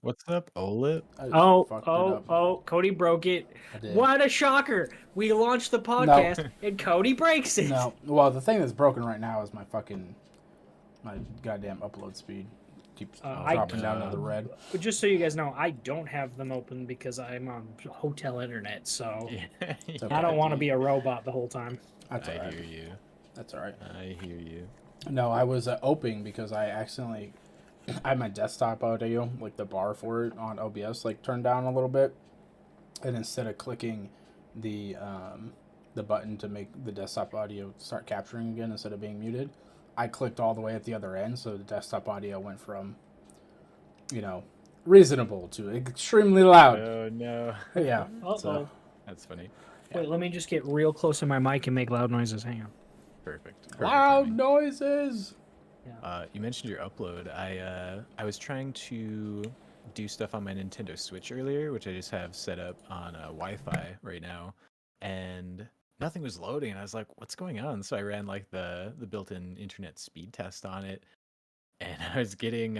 What's up, Olet? I just Oh, fucked it oh, up. oh, Cody broke it. I did. What a shocker. We launched the No, podcast and Cody breaks it. no. Well, the thing that's broken right now is my goddamn upload speed keeps Oh, dropping down to no. the red. But just so you guys know, I don't have them open because I'm on hotel internet, so Yeah, okay. I don't want to dude. be a robot the whole time. That's I alright. hear you. That's alright. I hear you. No, I was opening because I accidentally I had my desktop audio, like the bar for it on OBS, like turned down a little bit, and instead of clicking the button to make the desktop audio start capturing again instead of being muted, I clicked all the way at the other end, so the desktop audio went from, reasonable to extremely loud. Oh, no. Yeah. Uh-oh. So, That's funny. Wait, let me just get real close to my mic and make loud noises. Hang on. Perfect. loud timing. noises. You mentioned your upload. I was trying to do stuff on my Nintendo Switch earlier, which I just have set up on Wi-Fi right now, and nothing was loading. And I was like, "What's going on?" So I ran like the built-in internet speed test on it, and I was getting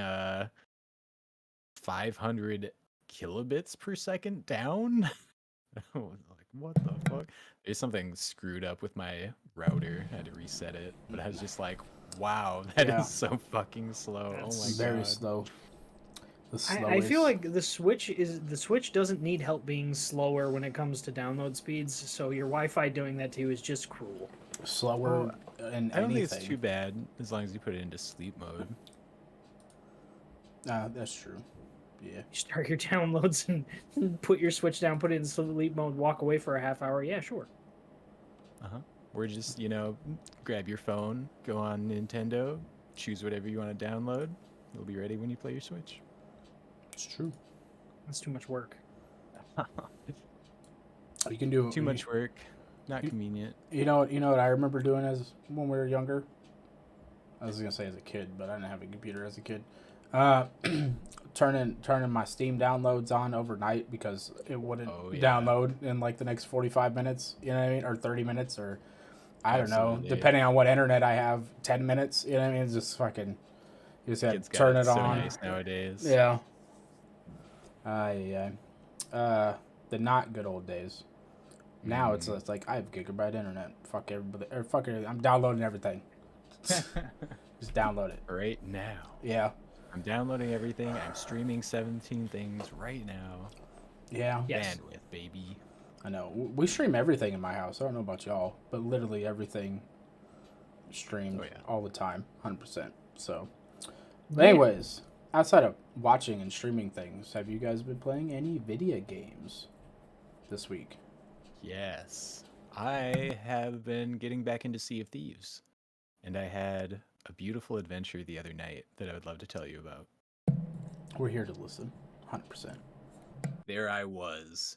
500 kilobits per second down. I was like, what the fuck? There's something screwed up with my router. I had to reset it, but I was just like, wow, that Yeah. is so fucking slow. That's Oh my Very god. slow. The I feel slowest. like the Switch doesn't need help being slower when it comes to download speeds, so your Wi-Fi doing that to you is just cruel. slower than I don't think it's too anything. bad as long as you put it into sleep mode. That's true. Yeah. You start your downloads and put your Switch down, put it in sleep mode, walk away for a half hour. Yeah, sure. Or just, grab your phone, go on Nintendo, choose whatever you want to download. It'll be ready when you play your Switch. It's true. That's too much work. You can do Too much work, not you- convenient. You know what I remember doing as when we were younger. I was gonna say as a kid, but I didn't have a computer as a kid. Turning my Steam downloads on overnight because it wouldn't Oh, yeah. download in like the next 45 minutes. You know what I mean, or 30 minutes, or I don't know, Absolutely. depending on what internet I have. 10 minutes. You know what I mean? It's just fucking. You just Kids had to got turn it it so on. nice nowadays. Yeah. Yeah. The not good old days. Now it's like I have gigabyte internet. Fuck everybody. Or fuck it. I'm downloading everything. Just download it. Right now. Yeah. I'm downloading everything. I'm streaming 17 things right now. Yeah. Yes. Bandwidth, baby. I know. We stream everything in my house. I don't know about y'all, but literally everything streamed Oh, yeah. all the time, 100%. So, but anyways, outside of watching and streaming things, have you guys been playing any video games this week? Yes. I have been getting back into Sea of Thieves. And I had a beautiful adventure the other night that I would love to tell you about. We're here to listen, 100%. There I was,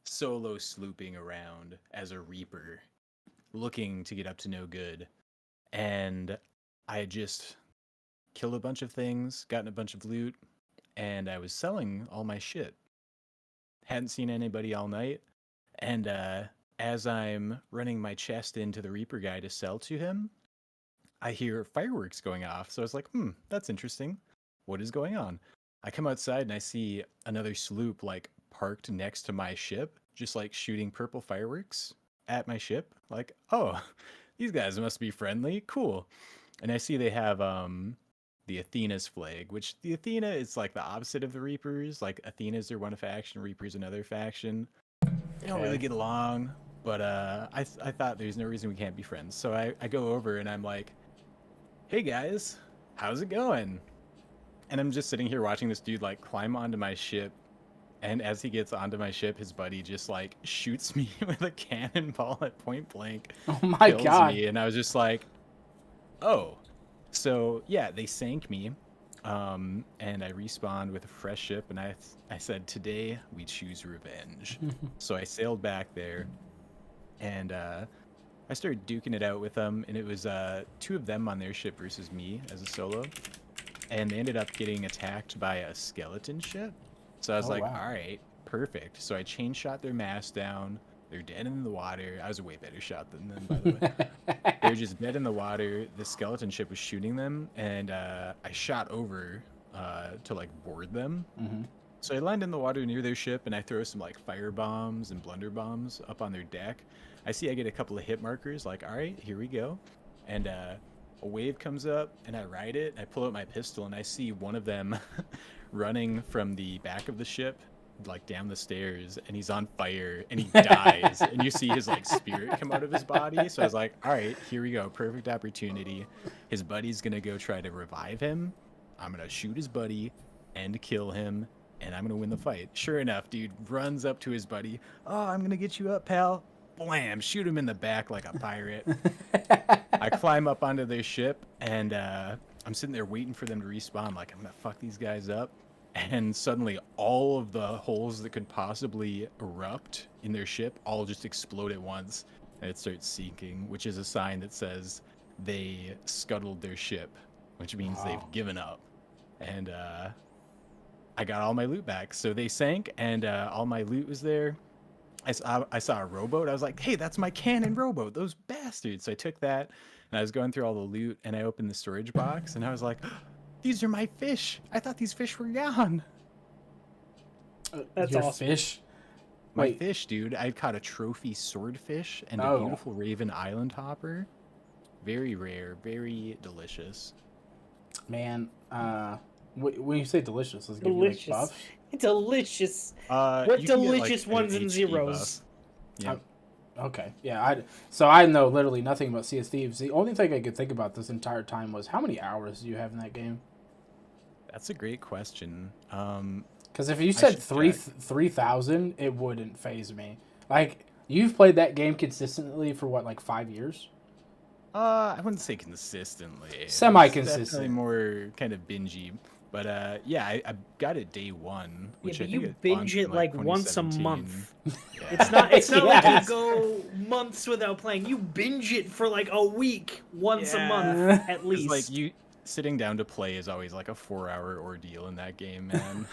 solo slooping around as a reaper, looking to get up to no good. And I had just killed a bunch of things, gotten a bunch of loot, and I was selling all my shit. Hadn't seen anybody all night. And as I'm running my chest into the Reaper guy to sell to him, I hear fireworks going off. So I was like, that's interesting. What is going on? I come outside and I see another sloop like parked next to my ship, just like shooting purple fireworks at my ship. Like, oh, these guys must be friendly. Cool. And I see they have the Athena's flag, which the Athena is like the opposite of the Reapers. Like Athena's are one faction, Reapers another faction. They don't really Okay. get along, but I thought there's no reason we can't be friends. So I go over and I'm like, hey guys, how's it going? And I'm just sitting here watching this dude like climb onto my ship. And as he gets onto my ship, his buddy just like shoots me with a cannonball at point blank. Oh my kills god. me. And I was just like, oh. So yeah, they sank me. And I respawned with a fresh ship. And I said, today we choose revenge. So I sailed back there. And I started duking it out with them, and it was two of them on their ship versus me as a solo, and they ended up getting attacked by a skeleton ship. So I was Oh, like, wow. all right, perfect. So I chain shot their mast down. They're dead in the water. I was a way better shot than them, by the way. They're just dead in the water. The skeleton ship was shooting them, and I shot over to like board them. So I land in the water near their ship, and I throw some like fire bombs and blunder bombs up on their deck. I see I get a couple of hit markers, like, all right, here we go. And a wave comes up, and I ride it. I pull out my pistol, and I see one of them running from the back of the ship, like down the stairs, and he's on fire, and he dies. And you see his like spirit come out of his body. So I was like, all right, here we go, perfect opportunity. His buddy's gonna go try to revive him. I'm gonna shoot his buddy and kill him, and I'm gonna win the fight. Sure enough, dude runs up to his buddy. Oh, I'm gonna get you up, pal. Blam! Shoot him in the back like a pirate. I climb up onto their ship, and I'm sitting there waiting for them to respawn. Like, I'm gonna fuck these guys up. And suddenly, all of the holes that could possibly erupt in their ship all just explode at once, and it starts sinking, which is a sign that says they scuttled their ship, which means they've given up. And I got all my loot back. So they sank, and all my loot was there. I saw a rowboat. I was like, hey, that's my cannon rowboat, those bastards. So I took that, and I was going through all the loot, and I opened the storage box, and I was like, these are my fish. I thought these fish were gone. That's Your awesome. fish? My Wait. fish, dude. I caught a trophy swordfish and a beautiful raven island hopper. Very rare, very delicious. Man, when you say delicious, let's give you like Delicious. buffs. Delicious. What What delicious ones and zeros? Yeah. Okay, yeah. So I know literally nothing about Sea of Thieves. The only thing I could think about this entire time was how many hours do you have in that game? That's a great question. Because if you said should check. 3,000, it wouldn't faze me. Like, you've played that game consistently for what, like 5 years? I wouldn't say consistently. Semi-consistent. It's definitely more kind of bingey. But yeah, I got it day one, Yeah, which but I think you binge launched it in, like once a 2017. month. Yeah. It's not like Yes. you go months without playing. You binge it for like a week, once a month at 'Cause, least. like you sitting down to play is always like a 4-hour ordeal in that game, man.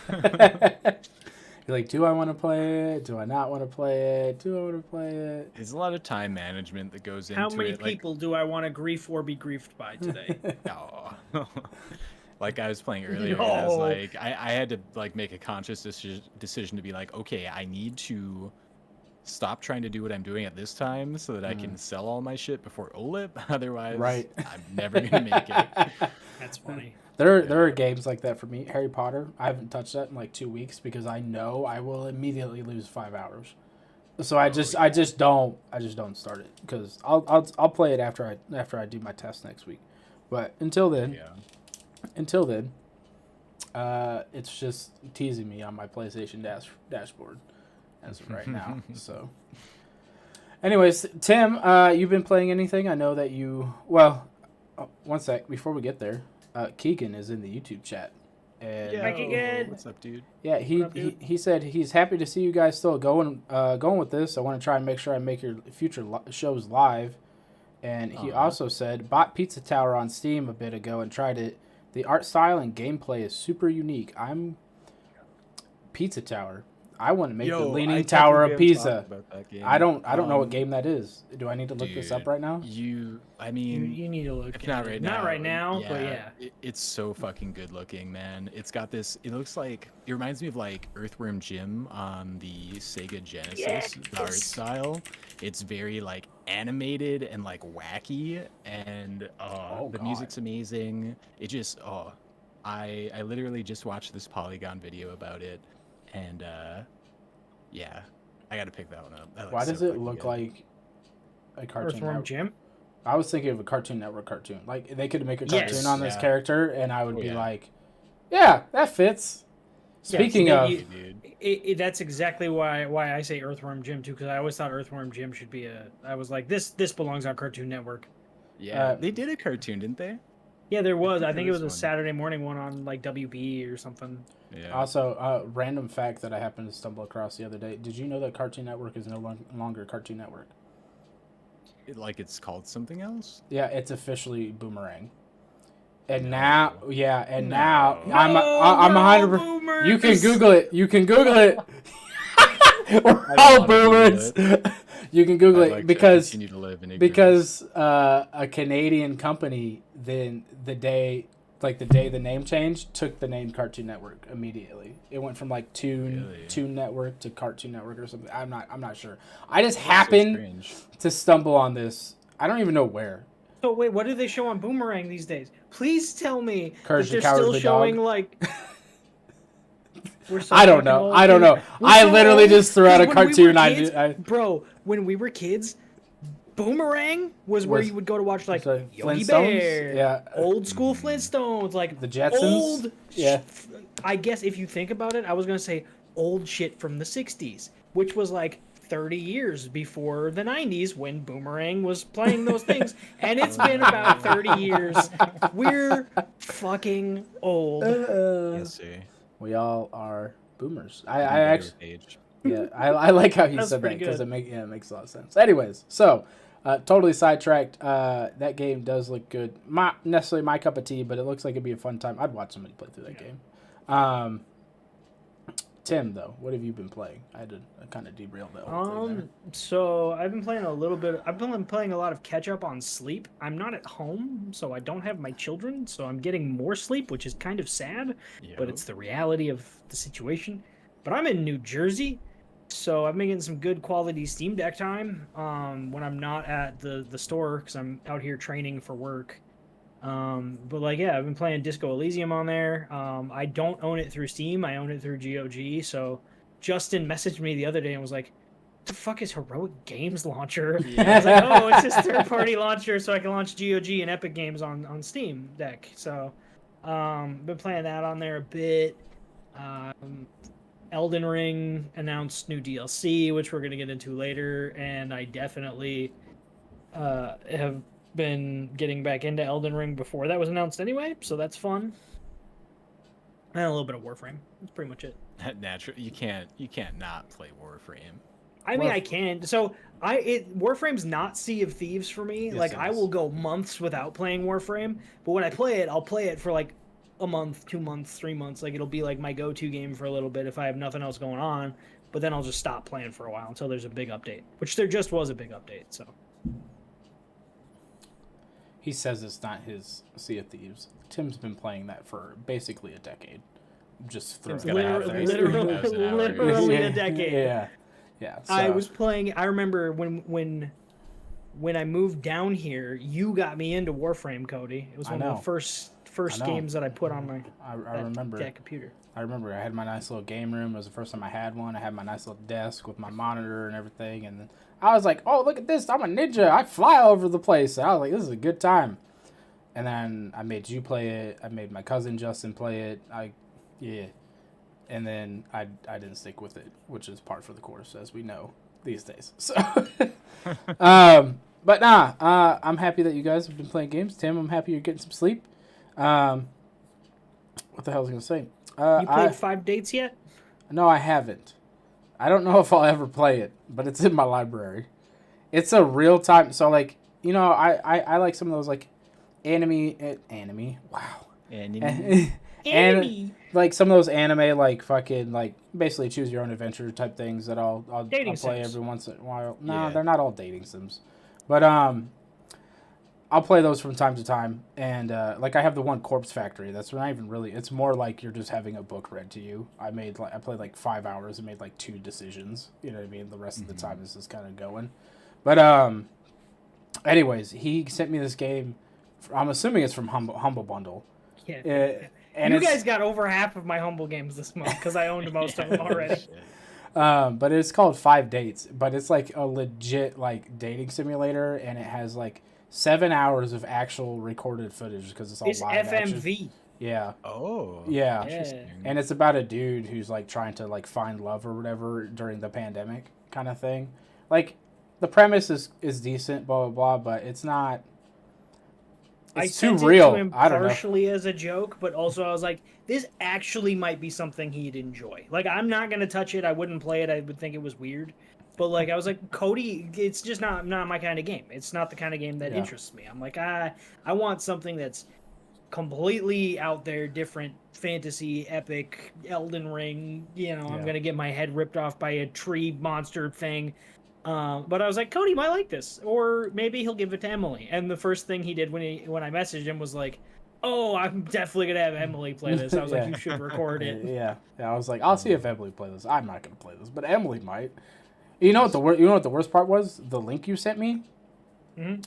You're like, do I want to play it? Do I not want to play it? Do I want to play it? There's a lot of time management that goes into How many it. people do I want to grief or be griefed by today? Like, like I was playing earlier, and I was No. like, I had to like make a conscious decision to be like, okay, I need to stop trying to do what I'm doing at this time so that I can sell all my shit before OLIP. Otherwise, Right. I'm never gonna make it. That's funny. There are games like that for me. Harry Potter, I haven't touched that in like 2 weeks because I know I will immediately lose 5 hours. So I just don't start it because I'll play it after I do my test next week. But until then, it's just teasing me on my PlayStation dashboard as of right now. So, anyways, Tim, you've been playing anything? I know that you. Well, one sec before we get there. Keegan is in the YouTube chat. And Hi, Keegan. What's up, dude? yeah, What up, dude? he said he's happy to see you guys still going with this. I want to try and make sure I make your future shows live. And he also said bought Pizza Tower on Steam a bit ago and tried it. The art style and gameplay is super unique. I'm Pizza Tower. I want to make the Leaning Tower of Pisa. I don't know what game that is. Do I need to look this up right now? I mean, You need to look. if not right now. Not right now, but yeah. It's so fucking good looking, man. It's got this. It looks like it reminds me of like Earthworm Jim on the Sega Genesis. The art style. It's very like animated and like wacky, and the music's amazing. It just I literally just watched this Polygon video about it, and yeah, I got to pick that one up. That Why looks does so it fucking look good. like a Cartoon Earthworm Network? Jim. I was thinking of a Cartoon Network cartoon. Like they could make a cartoon Yes. on this Yeah. character, and I would Oh, be yeah. like, "Yeah, that fits." Speaking of, Dude. That's exactly why I say Earthworm Jim too, because I always thought Earthworm Jim should be a. I was like, this belongs on Cartoon Network. Yeah, they did a cartoon, didn't they? Yeah, there was. I think it was a one. Saturday morning one on like WB or something. Yeah. also, random fact that I happened to stumble across the other day. Did you know that Cartoon Network is no longer Cartoon Network? Like it's called something else? Yeah, it's officially Boomerang. And No. now, yeah, and now No. I'm we're all 100%. boomers! You can Google it. You can Google it. We're I all don't wanna boomers. You can Google I'd it like to because continue to live in ignorance. because a Canadian company then the day like the day the name changed, took the name Cartoon Network immediately. It went from like Toon Network to Cartoon Network or something. I'm not sure. I just happened to stumble on this. I don't even know where. So wait, what do they show on Boomerang these days? Please tell me Courage that the they're still Cowardly showing Dog. like. I don't know. I don't know. I literally just threw out a cartoon. Bro, when we were kids, Boomerang was where you would go to watch like Yogi Bear, old school Flintstones, like the Jetsons. I guess if you think about it, I was gonna say old shit from the '60s, which was like 30 years before the 90s when Boomerang was playing those things, and it's been about 30 years. We're fucking old. Yes, sir. We all are boomers. I actually, I like how he said that because it makes a lot of sense. Anyways, so totally sidetracked. That game does look good. Not necessarily my cup of tea, but it looks like it'd be a fun time. I'd watch somebody play through that game. Tim, though, what have you been playing? I had to kind of derail that whole thing there. So I've been playing a little bit. I've been playing a lot of catch up on sleep. I'm not at home, so I don't have my children, so I'm getting more sleep, which is kind of sad, but it's the reality of the situation. But I'm in New Jersey, so I've been getting some good quality Steam Deck time when I'm not at the store because I'm out here training for work. But like, yeah, I've been playing Disco Elysium on there. I don't own it through Steam. I own it through GOG. So Justin messaged me the other day and was like, "What the fuck is Heroic Games Launcher?" I was like, "Oh, it's this third-party launcher, so I can launch GOG and Epic Games on Steam Deck." So, been playing that on there a bit. Elden Ring announced new DLC, which we're gonna get into later, and I definitely have been getting back into Elden Ring before that was announced anyway, so that's fun. And a little bit of Warframe. That's pretty much it. Naturally, you can't not play Warframe. I mean, I can. So Warframe's not Sea of Thieves for me. Like I will go months without playing Warframe, but when I play it, I'll play it for like a month, 2 months, 3 months. Like it'll be like my go-to game for a little bit if I have nothing else going on. But then I'll just stop playing for a while until there's a big update, which there just was a big update. So. He says it's not his Sea of Thieves. Tim's been playing that for basically a decade. Just throwing it out there. Literally a decade. Yeah. So. I was playing. I remember when I moved down here, you got me into Warframe, Cody. It was one of the first games that I put on my I remember that computer. I remember I had my nice little game room. It was the first time I had one. I had my nice little desk with my monitor and everything, and then I was like, "Oh, look at this! I'm a ninja. I fly all over the place." And I was like, "This is a good time." And then I made you play it. I made my cousin Justin play it. And then I didn't stick with it, which is par for the course, as we know these days. So, but I'm happy that you guys have been playing games. Tim, I'm happy you're getting some sleep. What the hell was I gonna say? You played 5 Dates yet? No, I haven't. I don't know if I'll ever play it, but it's in my library. It's a real time. So like, you know, I like some of those like anime. Wow. Anime. Like some of those anime like fucking like basically choose your own adventure type things that I'll play every once in a while. No, they're not all dating sims, but I'll play those from time to time. And like I have the one Corpse Factory. That's not even really. It's more like you're just having a book read to you. I played like 5 hours and made like 2 decisions. You know what I mean? The rest of the time is just kind of going. But anyways, he sent me this game. I'm assuming it's from Humble Bundle. Yeah. And you guys got over half of my Humble games this month because I owned most of them already. But it's called 5 Dates. But it's like a legit like dating simulator, and it has like 7 hours of actual recorded footage because it's all live FMV. action. Yeah. Oh. Yeah. Interesting. And it's about a dude who's like trying to like find love or whatever during the pandemic kind of thing. Like the premise is decent, blah blah blah, but it's not. It's too real. To him I don't know. Partially as a joke, but also I was like, this actually might be something he'd enjoy. Like I'm not gonna touch it. I wouldn't play it. I would think it was weird. But like I was like, Cody, it's just not my kind of game. It's not the kind of game that interests me. I'm like, I want something that's completely out there, different, fantasy, epic, Elden Ring. You know, I'm gonna get my head ripped off by a tree monster thing. But I was like, Cody might like this, or maybe he'll give it to Emily. And the first thing he did when I messaged him was like, Oh, I'm definitely gonna have Emily play this. I was like, you should record it. Yeah. I was like, I'll see if Emily play this. I'm not gonna play this, but Emily might. You know what the worst part was? The link you sent me. Mm-hmm.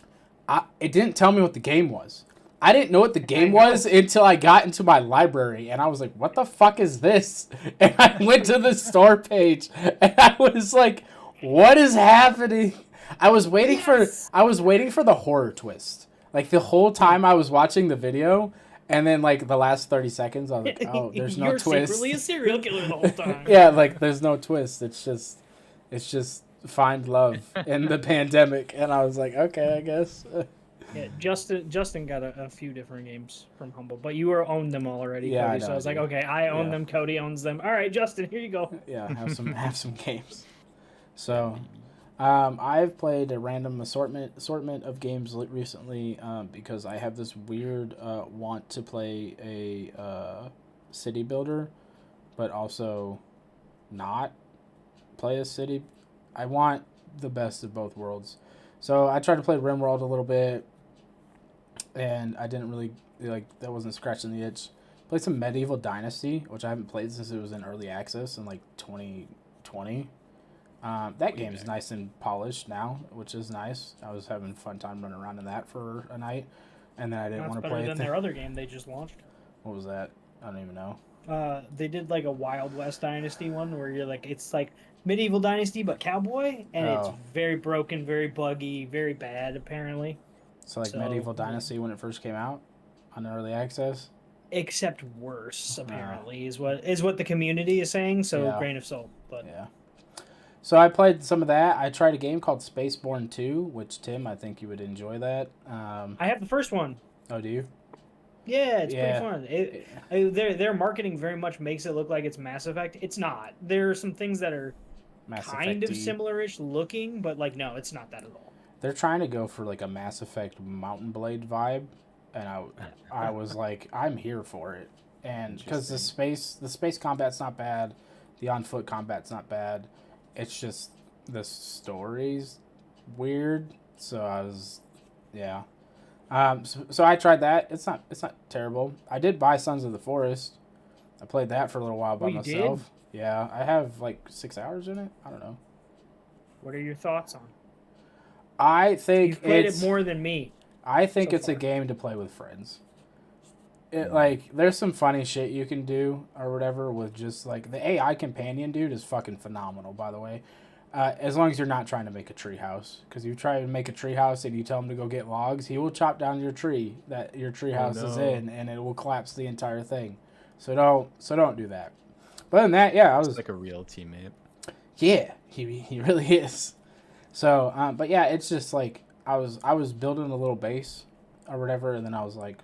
It didn't tell me what the game was. I didn't know what the game was until I got into my library, and I was like, "What the fuck is this?" And I went to the store page, and I was like, "What is happening?" I was waiting for the horror twist. Like the whole time I was watching the video, and then like the last 30 seconds, I was like, "Oh, there's no twist." You're secretly a serial killer the whole time. Yeah, like there's no twist. It's just find love in the pandemic, and I was like, okay, I guess. Yeah, Justin got a few different games from Humble, but you owned them all already, Yeah, Cody. I know, So I was like, okay, I own them, Cody owns them. All right, Justin, here you go. Yeah, have some games. So, I've played a random assortment of games recently because I have this weird want to play a city builder, but also not play a city. I want the best of both worlds. So I tried to play RimWorld a little bit, and I didn't really that wasn't scratching the itch. Played some Medieval Dynasty, which I haven't played since it was in early access in like 2020. That game's nice and polished now, which is nice. I was having a fun time running around in that for a night, and then I didn't want to play it. Better than their other game they just launched. What was that? I don't even know. They did like a Wild West Dynasty one where you're like, it's like Medieval Dynasty but cowboy, and it's very broken, very buggy, very bad apparently. So Medieval Dynasty when it first came out on early access. Except worse, apparently, is what the community is saying. So grain of salt, but yeah. So I played some of that. I tried a game called Spaceborne 2, which Tim, I think you would enjoy that. I have the first one. Oh, do you? Yeah, it's pretty fun. Their marketing very much makes it look like it's Mass Effect. It's not. There are some things that are kind of similar-ish looking, but like no, it's not that at all. They're trying to go for like a Mass Effect Mountain Blade vibe, and I was like, I'm here for it. And because the space combat's not bad, the on foot combat's not bad. It's just the story's weird. So I was, yeah. So I tried that. It's not terrible. I did buy Sons of the Forest. I played that for a little while by myself. Did? Yeah, I have like 6 hours in it. I don't know. What are your thoughts on? I think you've played it more than me. I think it's a game to play with friends. Like there's some funny shit you can do or whatever with just like the AI companion dude is fucking phenomenal, by the way. As long as you're not trying to make a tree house, because you try to make a tree house and you tell him to go get logs, he will chop down your tree that your tree house is in, and it will collapse the entire thing. So don't do that. But other than that, yeah, I was like a real teammate. Yeah, he really is. So, but yeah, it's just like I was building a little base or whatever, and then I was like,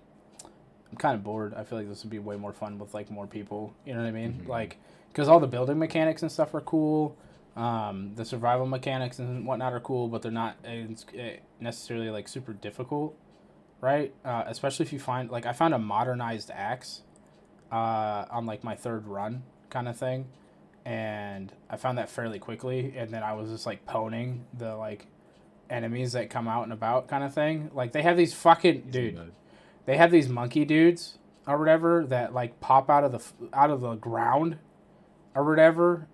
I'm kind of bored. I feel like this would be way more fun with like more people. You know what I mean? Mm-hmm. Like, because all the building mechanics and stuff are cool. The survival mechanics and whatnot are cool, but they're not necessarily like super difficult, right? Especially if you find I found a modernized axe on like my third run kind of thing, and I found that fairly quickly, and then I was just like poning the like enemies that come out and about kind of thing. Like they have these fucking they have these monkey dudes or whatever that like pop out of the ground or whatever.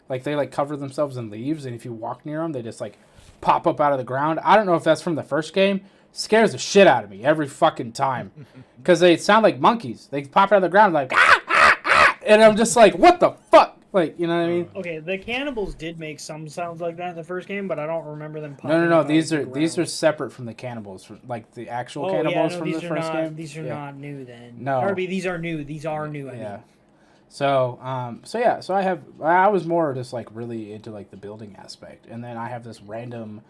Like they like cover themselves in leaves, and if you walk near them, they just like pop up out of the ground. I don't know if that's from the first game. Scares the shit out of me every fucking time, because they sound like monkeys. They pop out of the ground like ah, ah, ah, and I'm just like, what the fuck? Like, you know what I mean? Okay, the cannibals did make some sounds like that in the first game, but I don't remember them popping. No. These are separate from the cannibals, from like the actual cannibals from the first game. These are not new then. No, or these are new. These are new. I mean. So I was more just like really into like the building aspect, and then I have this random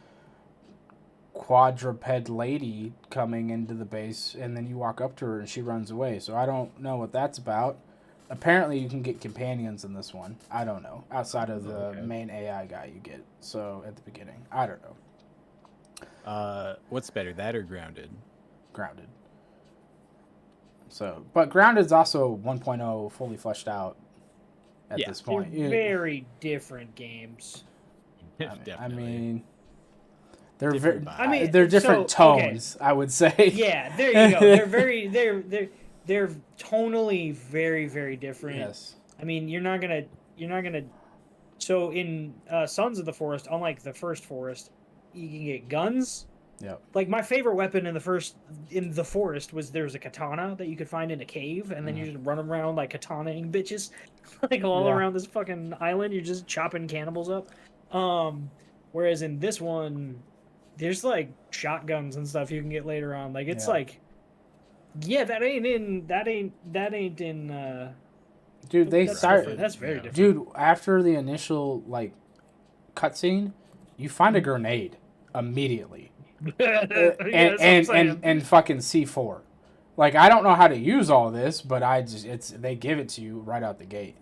quadruped lady coming into the base, and then you walk up to her and she runs away. So I don't know what that's about. Apparently you can get companions in this one. I don't know, outside of the main AI guy you get. So at the beginning, I don't know. What's better, that or Grounded? Grounded. So, but Grounded's also 1.0 fully fleshed out at this point. They're very different games. I mean, They're Different very. vibe. I mean, they're different tones. I would say. Yeah, there you go. They're tonally very, very different. Yes. I mean, you're not gonna. So in Sons of the Forest, unlike the first Forest, you can get guns. Yep. Like my favorite weapon in the forest was there was a katana that you could find in a cave, and then you just run around like katanaing bitches, like all around this fucking island. You're just chopping cannibals up. Whereas in this one, there's like shotguns and stuff you can get later on. Like it's like, yeah, that ain't in. Dude, they start. Different. That's very different. Dude, after the initial like cutscene, you find a grenade immediately. and fucking C4. Like I don't know how to use all this, but they give it to you right out the gate.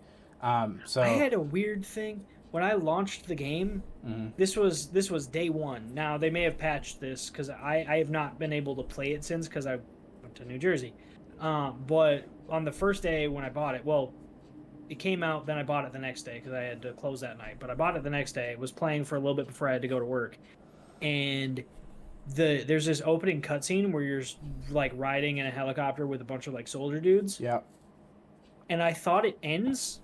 So I had a weird thing when I launched the game. This was day one. Now they may have patched this because I have not been able to play it since because I went to New Jersey. But on the first day when I bought it, well, it came out. Then I bought it the next day because I had to close that night. But I bought it the next day. Was playing for a little bit before I had to go to work, and there's this opening cutscene where you're like riding in a helicopter with a bunch of like soldier dudes. Yeah. And I thought it ends.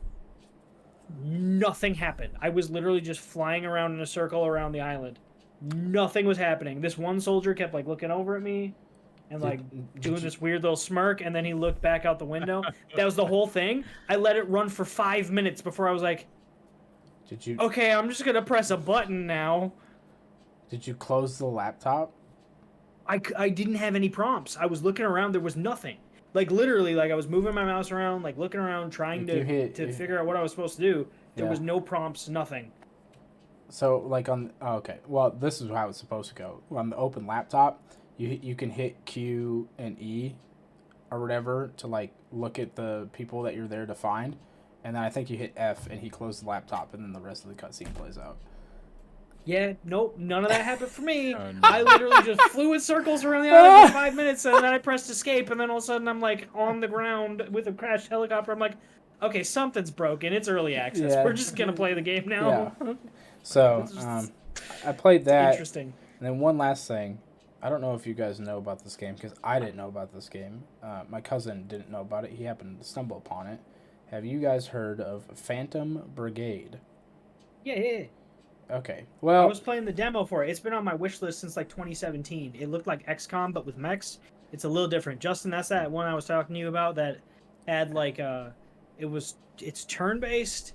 Nothing happened. I was literally just flying around in a circle around the island. Nothing was happening. This one soldier kept like looking over at me and like doing this weird little smirk, and then he looked back out the window. That was the whole thing. I let it run for 5 minutes before I was like, Did you? okay, I'm just gonna press a button now. Did you close the laptop? I didn't have any prompts. I was looking around. There was nothing. Like, literally, like, I was moving my mouse around, like, looking around, trying to figure out what I was supposed to do. There was no prompts, nothing. So, like, okay. Well, this is how it's supposed to go. On the open laptop, you can hit Q and E or whatever to, like, look at the people that you're there to find. And then I think you hit F and he closed the laptop, and then the rest of the cutscene plays out. Yeah, nope, none of that happened for me. Oh, no. I literally just flew in circles around the island for 5 minutes, and then I pressed escape, and then all of a sudden I'm like on the ground with a crashed helicopter. I'm like, okay, something's broken. It's early access. Yeah. We're just gonna play the game now. Yeah. So I played that. Interesting. And then one last thing. I don't know if you guys know about this game because I didn't know about this game. My cousin didn't know about it. He happened to stumble upon it. Have you guys heard of Phantom Brigade? Yeah. Okay. Well, I was playing the demo for it. It's been on my wish list since like 2017. It looked like XCOM but with mechs. It's a little different. Justin, that's that one I was talking to you about that had like it's turn-based,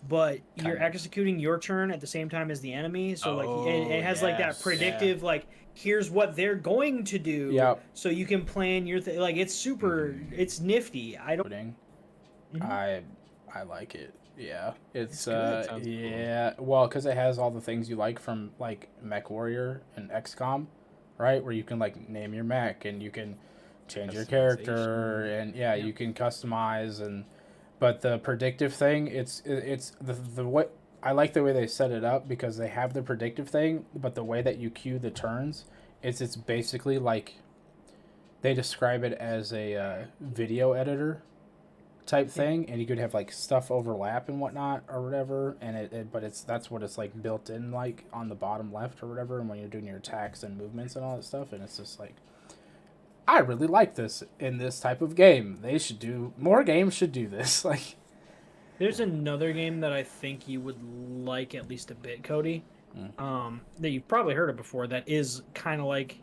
but you're executing your turn at the same time as the enemy. So like it has like that predictive like here's what they're going to do. Yep. So you can plan your like it's super it's nifty. I don't I like it. Yeah, it's Sounds yeah. Well, because it has all the things you like from like Mech Warrior and XCOM, right? Where you can like name your mech and you can change your character and you can customize but the predictive thing, it's the way I like the way they set it up because they have the predictive thing, but the way that you queue the turns, it's basically like they describe it as a video editor type thing, and you could have like stuff overlap and whatnot or whatever, and that's what it's like built in like on the bottom left or whatever, and when you're doing your attacks and movements and all that stuff, and it's just like I really like this in this type of game. More games should do this. Like There's another game that I think you would like at least a bit, Cody. That you've probably heard of before that is kind of like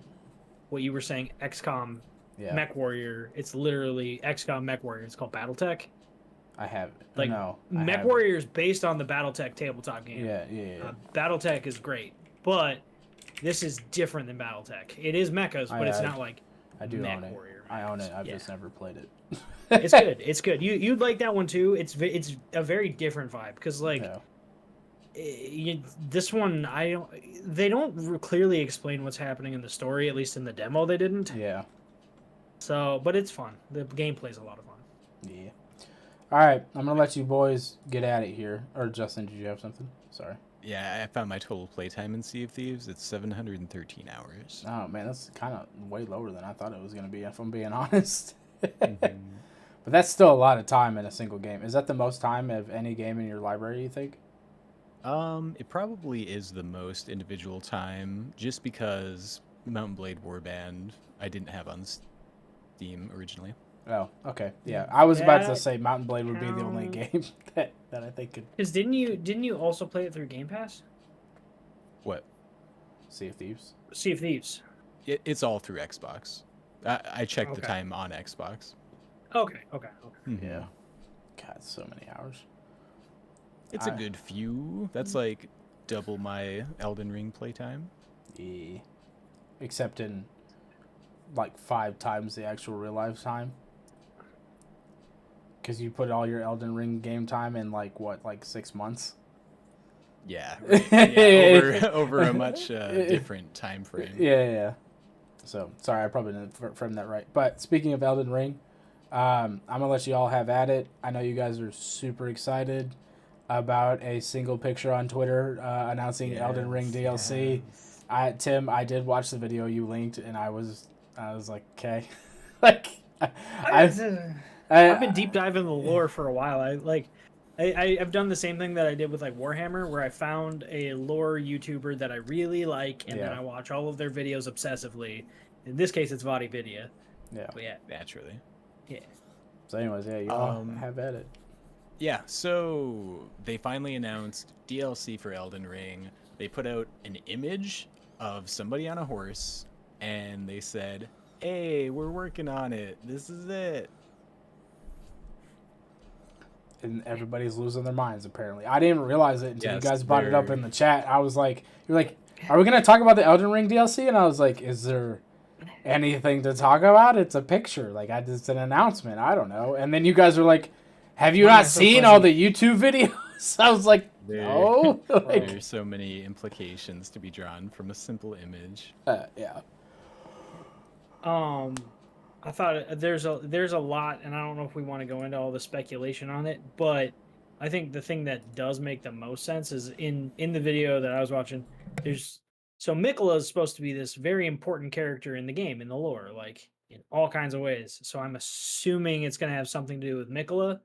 what you were saying, XCOM Mech Warrior. It's literally XCOM Mech Warrior. It's called BattleTech. I have like no. Mech Warrior is based on the BattleTech tabletop game. Yeah. BattleTech is great, but this is different than BattleTech. It is mechas, but it's not like I do Mech own it. Warrior. I own it. I've just never played it. It's good. It's good. You'd like that one too. It's a very different vibe because like this one they don't clearly explain what's happening in the story. At least in the demo, they didn't. Yeah. So, but it's fun. The gameplay's a lot of fun. Yeah. All right, I'm gonna let you boys get at it here. Or Justin, did you have something? Sorry. Yeah, I found my total playtime in Sea of Thieves. It's 713 hours. Oh man, that's kind of way lower than I thought it was gonna be. If I'm being honest. But that's still a lot of time in a single game. Is that the most time of any game in your library? You think? It probably is the most individual time, just because Mountain Blade Warband I didn't have on Steam originally. Oh, okay. Yeah, I was about to That say Mountain Blade would be the only game that I think could. Because didn't you also play it through Game Pass? What? Sea of Thieves. Sea of Thieves. It's all through Xbox. I checked the Okay. time on Xbox. Okay. Mhm. Yeah. God, so many hours. It's a good few. That's like double my Elden Ring playtime. Yeah. Except in like 5 times the actual real life time. Because you put all your Elden Ring game time in like 6 months? Yeah, right. Yeah, over a much different time frame. Yeah. So, sorry, I probably didn't frame that right. But speaking of Elden Ring, I'm going to let you all have at it. I know you guys are super excited about a single picture on Twitter announcing Elden Ring DLC. Yes. Tim, I did watch the video you linked, and I was like, okay. Like, I've been deep diving the lore for a while. I've done the same thing that I did with like Warhammer, where I found a lore YouTuber that I really like, and then I watch all of their videos obsessively. In this case, it's VodiVidia. Yeah. But yeah, Naturally. yeah. So, anyways, yeah, you all have at it. Yeah, so they finally announced DLC for Elden Ring. They put out an image of somebody on a horse, and they said, "Hey, we're working on it. This is it." And everybody's losing their minds, apparently. I didn't even realize it until you Yes, guys brought it up they're- in the chat. I was like, you're like, are we going to talk about the Elden Ring DLC? And I was like, is there anything to talk about? It's a picture. Like, it's an announcement. I don't know. And then you guys were like, have you Why am I not so seen fuzzy? all the YouTube videos? I was like, no. Like, There's so many implications to be drawn from a simple image. yeah. I thought there's a lot, and I don't know if we want to go into all the speculation on it, but I think the thing that does make the most sense is in the video that I was watching. So Mikola is supposed to be this very important character in the game, in the lore, like in all kinds of ways. So I'm assuming it's going to have something to do with Mikola.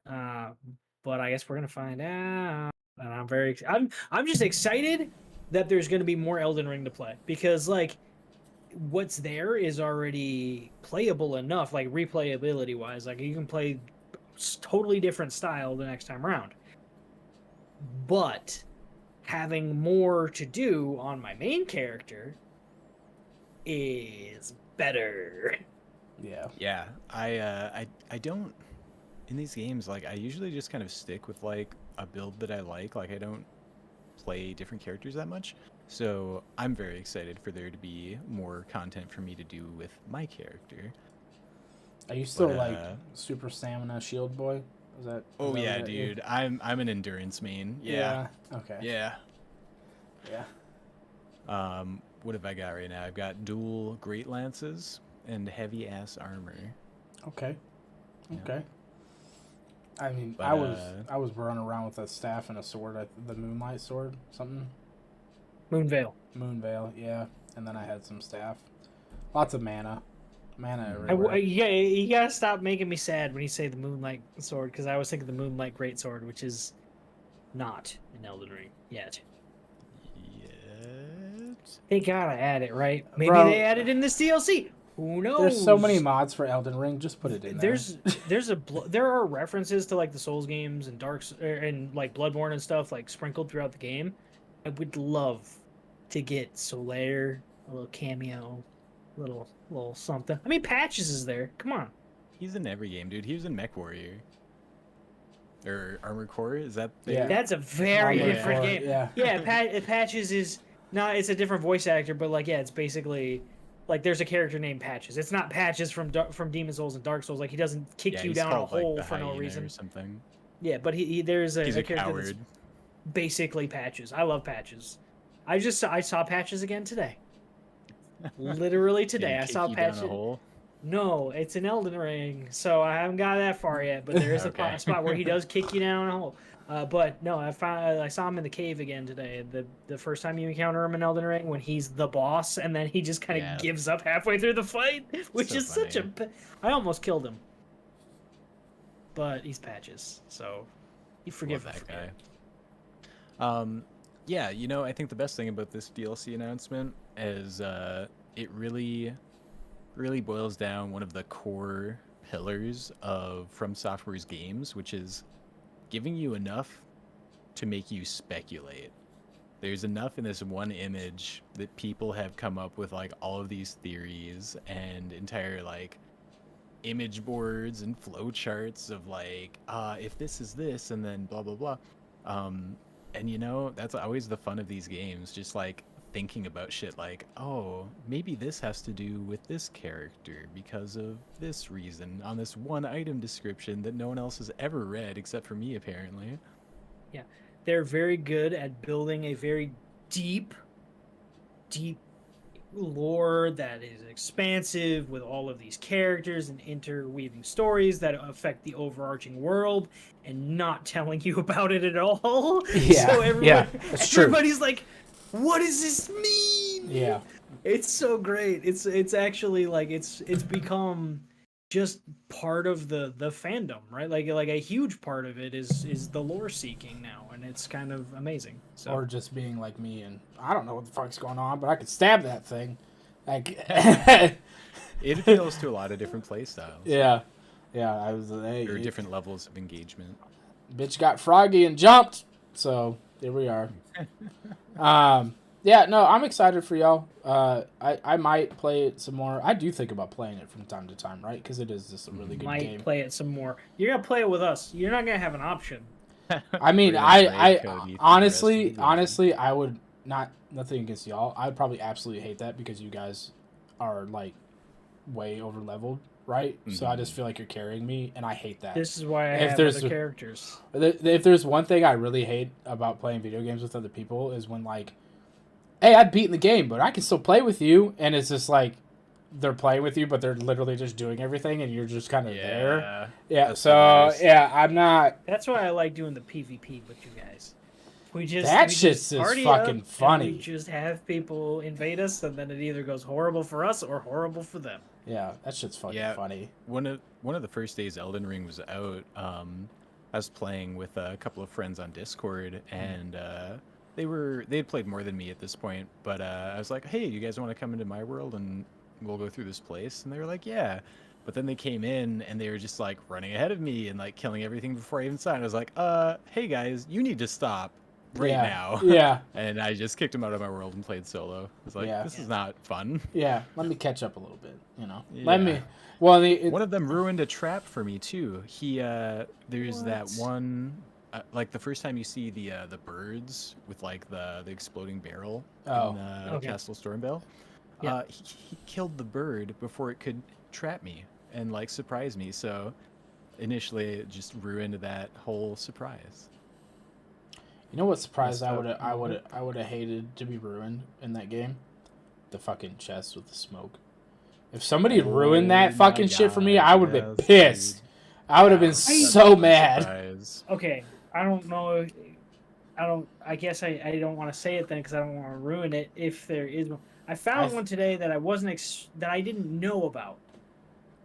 But I guess we're gonna find out, and I'm just excited that there's gonna be more Elden Ring to play, because like what's there is already playable enough, like replayability wise. Like you can play totally different style the next time around. But having more to do on my main character is better. Yeah. Yeah, I don't in these games, like I usually just kind of stick with like a build that I like. Like I don't play different characters that much. So I'm very excited for there to be more content for me to do with my character. Are you still But, like super stamina shield boy? Is that? Oh is that yeah, what it is? dude. I'm an endurance main. Yeah. Okay. Yeah. Yeah. What have I got right now? I've got dual great lances and heavy ass armor. Okay. Yeah. Okay. I mean, But, I was running around with a staff and a sword, the Moonlight sword, something. Moonveil. Moonveil, yeah. And then I had some staff. Lots of mana. Everywhere. You gotta stop making me sad when you say the Moonlight Sword, because I always think of the Moonlight Greatsword, which is not in Elden Ring yet. Yet? They gotta add it, right? Maybe Bro, they add it in this DLC. Who knows? There's so many mods for Elden Ring. Just put it in there. There are references to like the Souls games and and like Bloodborne and stuff like sprinkled throughout the game. I would love to get Solaire, a little cameo, little something. I mean, Patches is there. Come on. He's in every game, dude. He was in Mech Warrior. Or Armored Core, is that Yeah. That's a very Armored different Core, game. yeah. Yeah, Patches is it's a different voice actor, but like it's basically like there's a character named Patches. It's not Patches from Demon's Souls and Dark Souls. Like he doesn't kick you he's down a called, like, hole the for no hyena reason. or something. Yeah, but there's He's a character coward. that's basically Patches. I love Patches. I saw Patches again today. Literally Did he today, I kick saw you down a Patches. hole? No, it's an Elden Ring, so I haven't got that far yet. But there is Okay. a spot where he does kick you down a hole. But no, I saw him in the cave again today. The first time you encounter him in Elden Ring, when he's the boss, and then he just kind of gives up halfway through the fight, which So is such funny. I almost killed him, but he's Patches, so you forgive Love that forget. guy. Yeah, you know, I think the best thing about this DLC announcement is it really boils down one of the core pillars of From Software's games, which is giving you enough to make you speculate. There's enough in this one image that people have come up with like all of these theories and entire like image boards and flow charts of like, if this is this and then blah blah blah. And you know, that's always the fun of these games, just like thinking about shit like, oh, maybe this has to do with this character because of this reason on this one item description that no one else has ever read except for me apparently. Yeah. They're very good at building a very deep lore that is expansive with all of these characters and interweaving stories that affect the overarching world and not telling you about it at all. Yeah, So that's true. Everybody's like, what does this mean? Yeah. It's so great. It's actually like it's become just part of the fandom, right? Like a huge part of it is the lore seeking now, and it's kind of amazing. So. Or just being like me and I don't know what the fuck's going on, but I could stab that thing. Like It appeals to a lot of different play styles. Yeah. I was or different levels of engagement. Bitch got froggy and jumped, so here we are. Yeah, no, I'm excited for y'all. I might play it some more. I do think about playing it from time to time, right? Because it is just a really good game. Might play it some more. You're gonna play it with us. You're not gonna have an option. I mean, I honestly, I would not, nothing against y'all. I'd probably absolutely hate that because you guys are like way over leveled, right? Mm-hmm. So I just feel like you're carrying me, and I hate that. This is why I have other characters. If there's one thing I really hate about playing video games with other people is when like, hey, I've beaten the game, but I can still play with you, and it's just like they're playing with you, but they're literally just doing everything, and you're just kind of there. Yeah, so yeah, I'm not. That's why I like doing the PvP with you guys. That shit's just fucking funny. We just have people invade us, and then it either goes horrible for us or horrible for them. Yeah, that shit's fucking funny. One of the first days Elden Ring was out, I was playing with a couple of friends on Discord, and they had played more than me at this point, but I was like, hey, you guys want to come into my world and we'll go through this place? And they were like, yeah. But then they came in and they were just like running ahead of me and like killing everything before I even saw it. I was like, hey guys, you need to stop now. Yeah. And I just kicked him out of my world and played solo. I was like, this is not fun. Yeah, let me catch up a little bit, you know. Yeah. Let me. Well, one of them ruined a trap for me too. There's that one. Like the first time you see the birds with like the exploding barrel in Castle Stormvale, he killed the bird before it could trap me and like surprise me. So initially, it just ruined that whole surprise. You know what surprise I would have hated to be ruined in that game? The fucking chest with the smoke. If somebody had ruined that fucking shit for me, I would have been pissed. Dude. I would have been so mad. Surprise. Okay. I don't know. I guess I don't want to say it then because I don't want to ruin it. If there is one, I found one today that I didn't know about.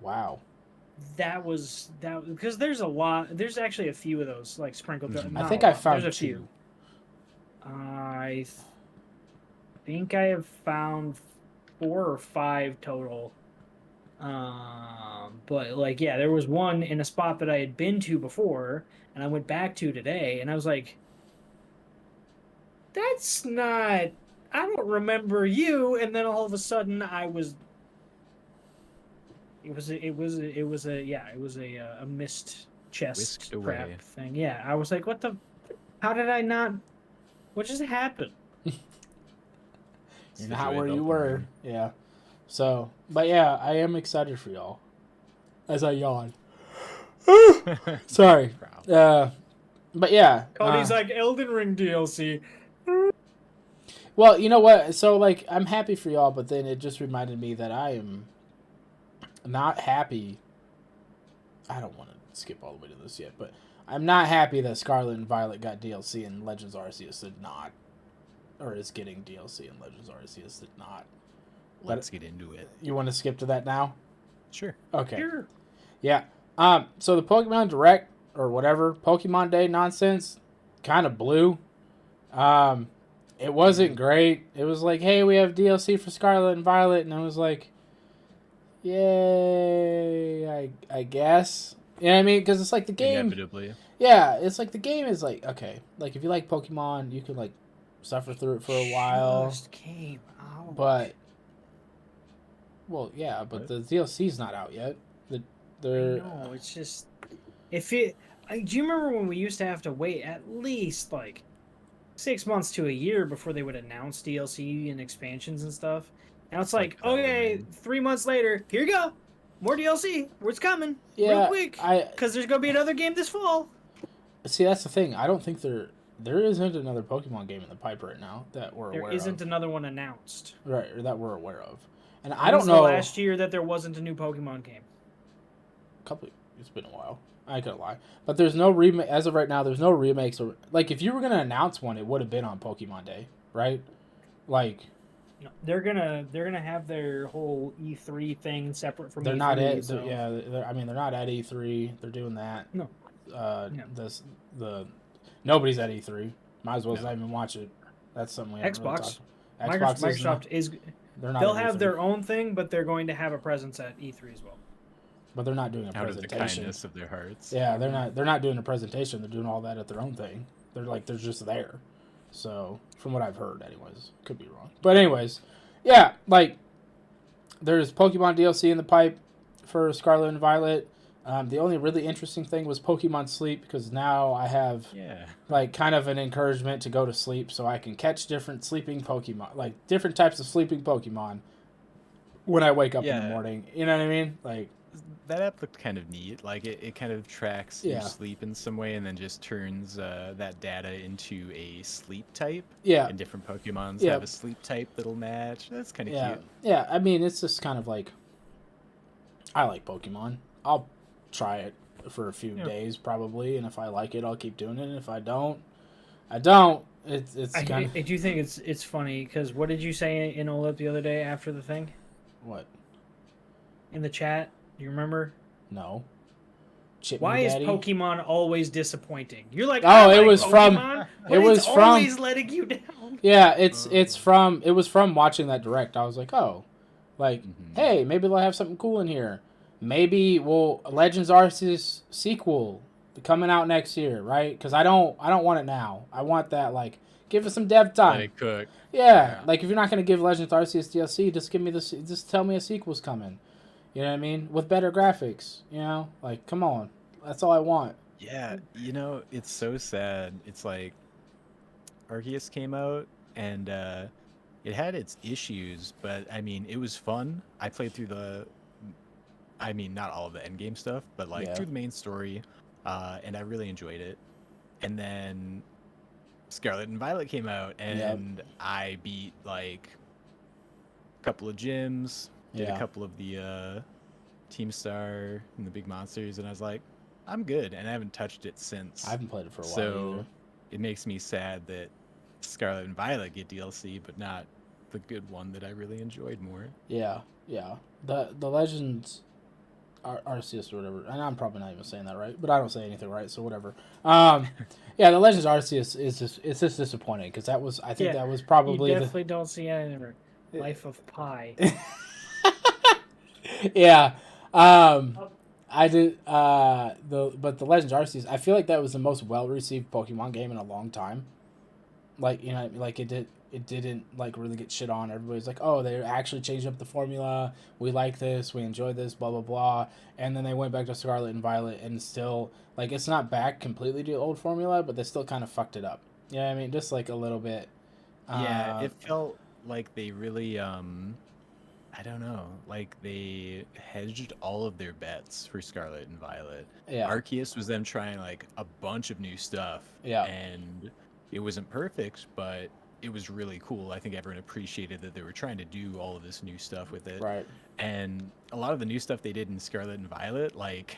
Wow. That because there's a lot. There's actually a few of those like sprinkled. I think I found there's a few. I think I have found 4 or 5 total. But like, yeah, there was one in a spot that I had been to before. And I went back to today, and I was like, that's not... I don't remember you. And then all of a sudden, it was a missed chest crap thing. Yeah, I was like, what the... How did I not... What just happened? You're not where you were. Yeah. So, but yeah, I am excited for y'all. As I yawn. Sorry. But yeah. Cody's like, Elden Ring DLC. Well, you know what? So, like, I'm happy for y'all, but then it just reminded me that I am not happy. I don't want to skip all the way to this yet, but I'm not happy that Scarlet and Violet got DLC and Legends Arceus did not. Or is getting DLC and Legends Arceus did not. Let's get into it. You want to skip to that now? Sure. Okay. Sure. Yeah. So the Pokemon Direct or whatever Pokemon Day nonsense kind of blew. It wasn't great. It was like, hey, we have DLC for Scarlet and Violet, and I was like, yay, I guess. You know what I mean? Because it's like the game. Inevitably. Yeah, it's like the game is like, okay, like if you like Pokemon, you can like suffer through it for a while. Just came out. But, well, yeah, but the DLC's not out yet. No, it's just if it. Do you remember when we used to have to wait at least like 6 months to a year before they would announce DLC and expansions and stuff? Now it's like okay, 3 months later, here you go, more DLC. It's coming real quick because there's gonna be another game this fall. See, that's the thing. I don't think there isn't another Pokemon game in the pipe right now that we're aware of. There isn't another one announced. Right, or that we're aware of. And I don't know. Last year that there wasn't a new Pokemon game. It's been a while. I could lie, but there's no remake as of right now. There's no remakes or like if you were gonna announce one, it would have been on Pokemon Day, right? Like, no, they're gonna have their whole E3 thing separate from. They're E3, not at so. they're not at E3. They're doing that. No. Nobody's at E3. Might as well not even watch it. That's something we haven't Xbox. Really Xbox Microsoft is. They'll have their own thing, but they're going to have a presence at E3 as well. But they're not doing a presentation. Out of the kindness of their hearts. Yeah, they're not doing a presentation. They're doing all that at their own thing. They're just there. So from what I've heard, anyways, could be wrong. But anyways, yeah, like there's Pokemon DLC in the pipe for Scarlet and Violet. The only really interesting thing was Pokemon Sleep because now I have like kind of an encouragement to go to sleep so I can catch different sleeping Pokemon, like different types of sleeping Pokemon when I wake up in the morning. You know what I mean? Like. That app looked kind of neat. Like it kind of tracks your sleep in some way and then just turns that data into a sleep type. Yeah. And different Pokemons have a sleep type that'll match. That's kind of cute. Yeah, I mean, it's just kind of like, I like Pokemon. I'll try it for a few days probably, and if I like it, I'll keep doing it. And if I don't, I don't. I do think it's funny because what did you say in OLED the other day after the thing? What? In the chat. You remember? No. Why is Pokemon always disappointing? You're like, it was Pokemon, from. It was from. Always letting you down. Yeah, it's from. It was from watching that direct. I was like, oh, like, hey, maybe they'll have something cool in here. Maybe Legends Arceus sequel coming out next year, right? Because I don't want it now. I want that like give it some dev time. Let it cook. Yeah, like if you're not gonna give Legends Arceus DLC, just give me this. Just tell me a sequel's coming. You know what I mean? With better graphics, you know? Like, come on. That's all I want. Yeah, it's so sad. It's like Arceus came out and it had its issues, but I mean, it was fun. I played through not all of the endgame stuff, but like through the main story, and I really enjoyed it. And then Scarlet and Violet came out and I beat like a couple of gyms. Did a couple of the Team Star and the big monsters, and I was like, I'm good, and I haven't touched it since. I haven't played it for a while So it makes me sad that Scarlet and Violet get DLC, but not the good one that I really enjoyed more. Yeah. The Legends Arceus or whatever, and I'm probably not even saying that right, but I don't say anything right, so whatever. The Legends Arceus is just disappointing because that was probably you definitely don't see anything. Life of Pi. Yeah, I did. But the Legends Arceus, I feel like that was the most well received Pokemon game in a long time. Like like it didn't like really get shit on. Everybody's like, oh, they actually changed up the formula. We like this. We enjoy this. Blah blah blah. And then they went back to Scarlet and Violet, and still like it's not back completely to the old formula, but they still kind of fucked it up. Yeah, you know what I mean, just like a little bit. Yeah, it felt like they really I don't know, like they hedged all of their bets for Scarlet and Violet. Arceus was them trying like a bunch of new stuff, and it wasn't perfect, but it was really cool. I think everyone appreciated that they were trying to do all of this new stuff with it, right? And a lot of the new stuff they did in Scarlet and Violet, like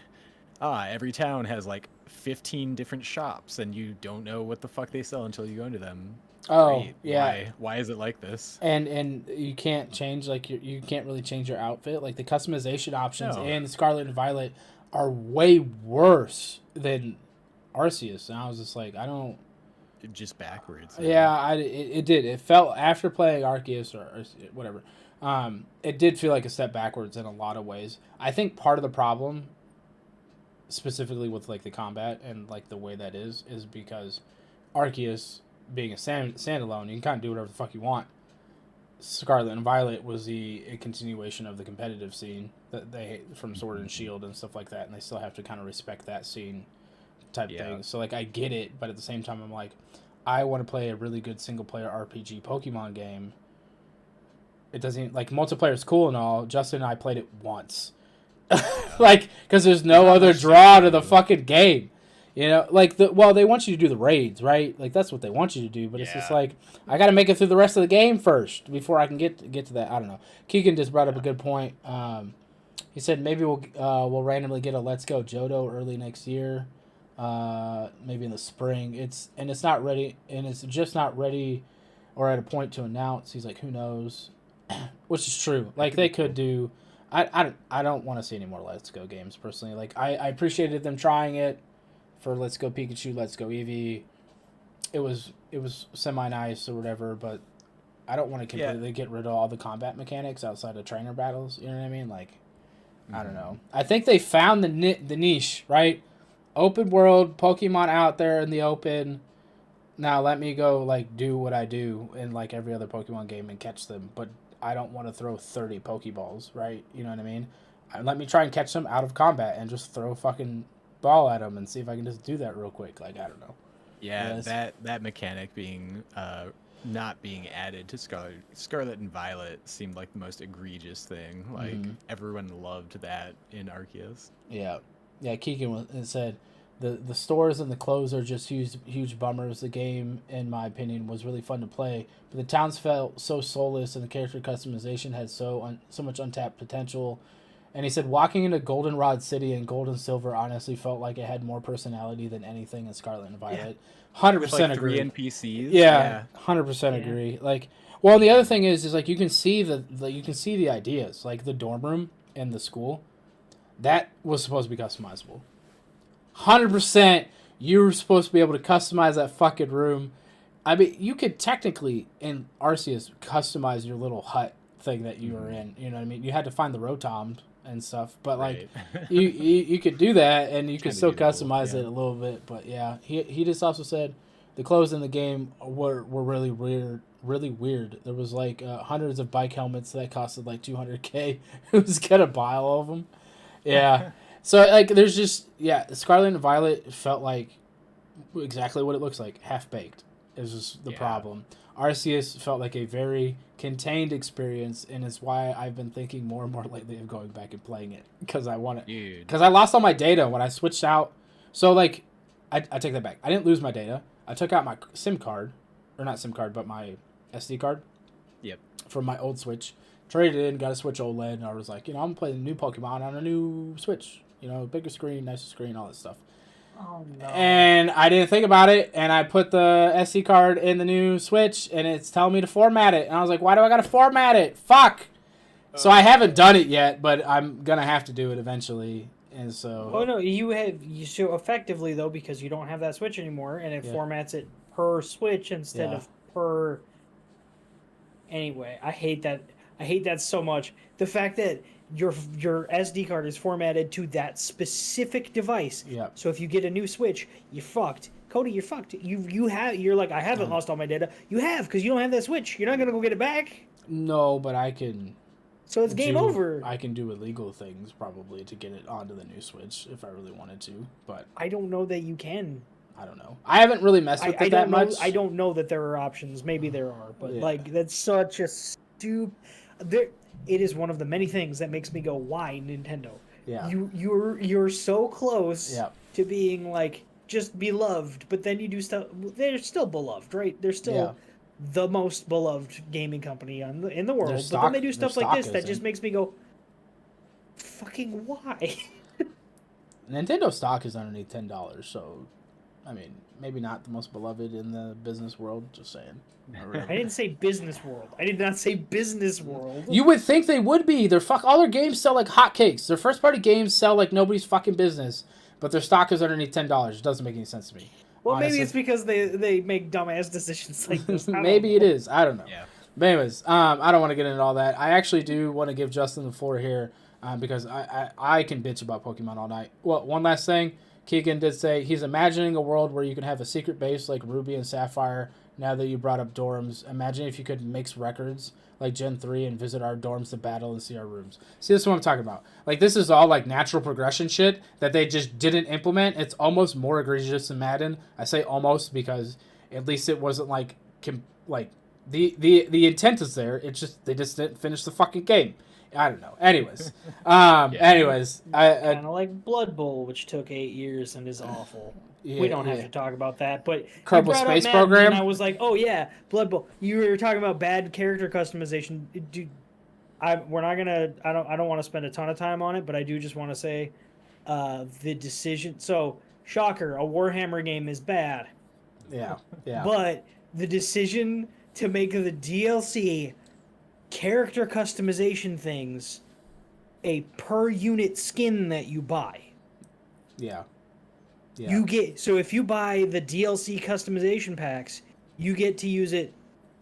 every town has like 15 different shops, and you don't know what the fuck they sell until you go into them. Oh, Great. yeah. Why is it like this? And you can't change like you can't really change your outfit. Like the customization options in Scarlet and Violet are way worse than Arceus. And I was just like, I don't. just backwards. Yeah, it did. It felt after playing Arceus or whatever. It did feel like a step backwards in a lot of ways. I think part of the problem, specifically with like the combat and like the way that is because Arceus being a standalone, you can kind of do whatever the fuck you want. Scarlet and Violet was a continuation of the competitive scene that they from Sword and Shield and stuff like that, and they still have to kind of respect that scene type thing. So like I get it, but at the same time I'm like, I want to play a really good single player RPG Pokemon game. It doesn't like multiplayer is cool and all. Justin and I played it once, like because there's no other draw to the fucking game. You know, like they want you to do the raids, right? Like that's what they want you to do, but it's just like I got to make it through the rest of the game first before I can get to that. I don't know. Keegan just brought up a good point. He said maybe we'll randomly get a Let's Go Johto early next year, maybe in the spring. It's not ready, and it's just not ready, or at a point to announce. He's like, who knows, which is true. Like they could do. I don't want to see any more Let's Go games personally. Like I appreciated them trying it. For Let's Go Pikachu, Let's Go Eevee, it was semi nice or whatever, but I don't want to completely get rid of all the combat mechanics outside of trainer battles. You know what I mean? Like, I don't know. I think they found the niche, right? Open world Pokemon out there in the open. Now let me go like do what I do in like every other Pokemon game and catch them, but I don't want to throw 30 Pokeballs, right? You know what I mean? Let me try and catch them out of combat and just throw fucking ball at them and see if I can just do that real quick. Like I don't know. Yeah, that mechanic being not being added to Scarlet and Violet seemed like the most egregious thing. Like everyone loved that in Arceus. Yeah, Keegan said the stores and the clothes are just huge bummers. The game, in my opinion, was really fun to play, but the towns felt so soulless and the character customization had so much untapped potential. And he said, walking into Goldenrod City and Gold and Silver honestly felt like it had more personality than anything in Scarlet and Violet. 100% agree. 3 NPCs. Yeah, 100% agree. Like, well, the other thing is like you can see the ideas, like the dorm room and the school. That was supposed to be customizable. 100%, you were supposed to be able to customize that fucking room. I mean, you could technically in Arceus customize your little hut thing that you were in. You know what I mean? You had to find the Rotom and stuff, but like you could do that and you could still customize it a little bit. But yeah, he just also said the clothes in the game were really weird. There was like hundreds of bike helmets that costed like $200K. It was gonna buy all of them. Yeah. So like there's just Scarlet and Violet felt like exactly what it looks like, half baked. Is just the problem. Arceus felt like a very contained experience, and it's why I've been thinking more and more lately of going back and playing it because I want it. Because I lost all my data when I switched out. So like, I take that back. I didn't lose my data. I took out my SIM card, or not SIM card, but my SD card. Yep. From my old Switch, traded it in, got a Switch OLED, and I was like, I'm gonna play the new Pokemon on a new Switch. Bigger screen, nicer screen, all that stuff. Oh, no. And I didn't think about it, and I put the SD card in the new Switch, and it's telling me to format it. And I was like, why do I gotta format it? Fuck! So I haven't done it yet, but I'm gonna have to do it eventually. And so... Oh, no, you so effectively, though, because you don't have that Switch anymore, and it formats it per Switch instead of per... Anyway, I hate that so much. The fact that your SD card is formatted to that specific device. Yeah. So if you get a new Switch, you're fucked. Cody, you're fucked. You're like, I haven't lost all my data. You have, because you don't have that Switch. You're not gonna go get it back. No, but I can. So it's game over. I can do illegal things probably to get it onto the new Switch if I really wanted to, but I don't know that you can. I don't know. I haven't really messed with it that much. I don't know that there are options. Maybe there are, but like that's such a stupid. It is one of the many things that makes me go, why Nintendo? Yeah. You're so close to being like just beloved, but then you do stuff. They're still beloved, right? They're still the most beloved gaming company in the world. But then they do stuff like this that just makes me go, fucking why? Nintendo stock is underneath $10, so I mean, maybe not the most beloved in the business world. Just saying. I didn't say business world. I did not say business world. You would think they would be. All their games sell like hotcakes. Their first party games sell like nobody's fucking business, but their stock is underneath $10. It doesn't make any sense to me. Well, maybe honestly. it's because they make dumbass decisions like this. Maybe it is. I don't know. Yeah. But anyways, I don't want to get into all that. I actually do want to give Justin the floor here because I can bitch about Pokemon all night. Well, one last thing. Keegan did say he's imagining a world where you can have a secret base like Ruby and Sapphire. Now that you brought up dorms, imagine if you could mix records like Gen 3 and visit our dorms to battle and see our rooms. See, this is what I'm talking about. Like, this is all like natural progression shit that they just didn't implement. It's almost more egregious than Madden. I say almost because at least it wasn't like the intent is there. It's just they just didn't finish the fucking game. I don't know. Anyways, anyways, kind of like Blood Bowl, which took 8 years and is awful. Yeah, we don't have to talk about that, but Kerbal Space Program. And I was like, oh yeah, Blood Bowl. You were talking about bad character customization, dude. We're not gonna. I don't want to spend a ton of time on it, but I do just want to say, the decision. So, shocker, a Warhammer game is bad. Yeah. But the decision to make the DLC character customization things a per unit skin that you buy. Yeah. You get, so if you buy the DLC customization packs, you get to use it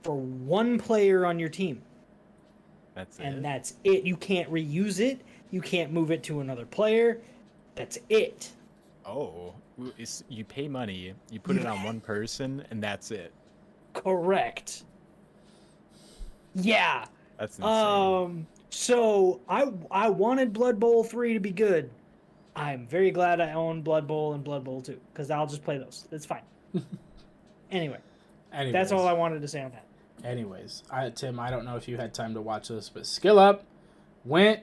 for one player on your team. That's it. You can't reuse it. You can't move it to another player. That's it. Oh, you pay money, you put it on one person, and that's it. Correct. Yeah. That's insane. So I wanted Blood Bowl 3 to be good. I'm very glad I own Blood Bowl and Blood Bowl 2 because I'll just play those. It's fine. Anyways, that's all I wanted to say on that. Anyways, Tim, I don't know if you had time to watch this, but Skill Up went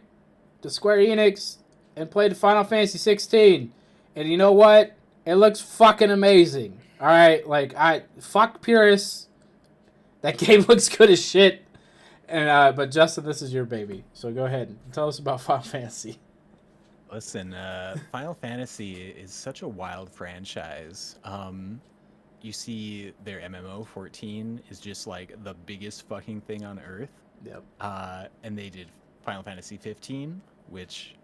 to Square Enix and played Final Fantasy 16. And you know what? It looks fucking amazing. All right, like fuck purists. That game looks good as shit. And but Justin, this is your baby, so go ahead and tell us about Final Fantasy. Listen, Final Fantasy is such a wild franchise. You see their MMO 14 is just like the biggest fucking thing on earth. Yep. And they did Final Fantasy 15, which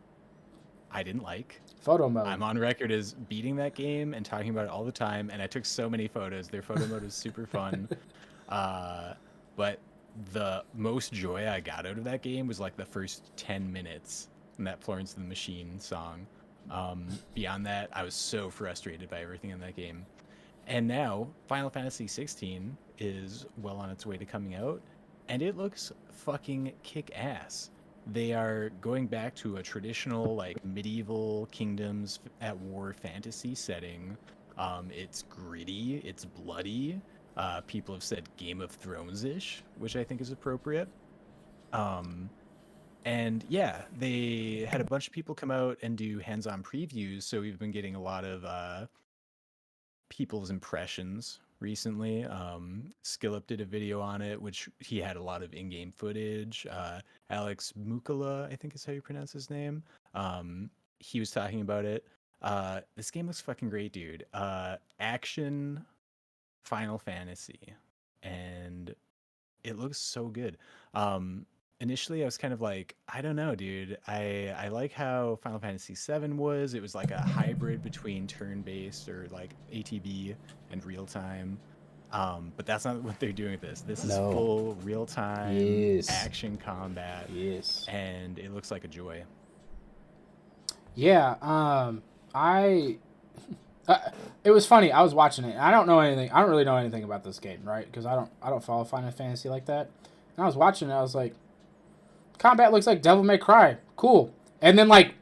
I didn't like. Photo mode. I'm on record as beating that game and talking about it all the time, and I took so many photos. Their photo mode is super fun. But the most joy I got out of that game was like the first 10 minutes in that Florence and the Machine song. Beyond that, I was so frustrated by everything in that game. And now, Final Fantasy 16 is well on its way to coming out, and it looks fucking kick-ass. They are going back to a traditional, like, medieval kingdoms at war fantasy setting. It's gritty, it's bloody. People have said Game of Thrones-ish, which I think is appropriate. And yeah, they had a bunch of people come out and do hands-on previews, so we've been getting a lot of people's impressions recently. Skillup did a video on it, which he had a lot of in-game footage. Alex Mukula, I think is how you pronounce his name. He was talking about it. This game looks fucking great, dude. Action Final Fantasy, and it looks so good. Initially I was kind of like, I don't know, dude. I like how Final Fantasy VII was. It was like a hybrid between turn-based or like ATB and real-time. But that's not what they're doing with this. This is full real-time action combat. Yes. And it looks like a joy. Yeah, it was funny. I was watching it. I don't know anything. I don't really know anything about this game, right? Because I don't follow Final Fantasy like that. And I was watching it. I was like, combat looks like Devil May Cry. Cool. And then like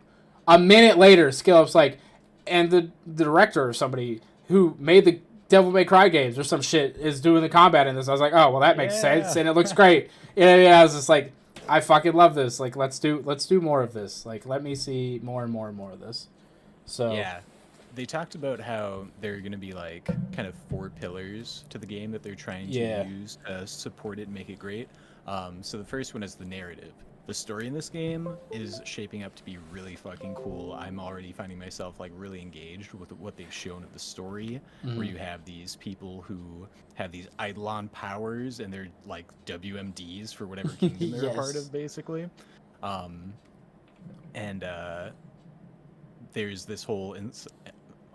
a minute later, Skillup's like, and the director or somebody who made the Devil May Cry games or some shit is doing the combat in this. I was like, oh well, that makes sense, and it looks great. Yeah. I was just like, I fucking love this. Like, let's do more of this. Like, let me see more and more and more of this. So yeah. They talked about how there are going to be like kind of 4 pillars to the game that they're trying to use to support it and make it great. So the first one is the narrative. The story in this game is shaping up to be really fucking cool. I'm already finding myself like really engaged with what they've shown of the story, where you have these people who have these Eidolon powers and they're like WMDs for whatever kingdom they're a part of, basically. And there's this whole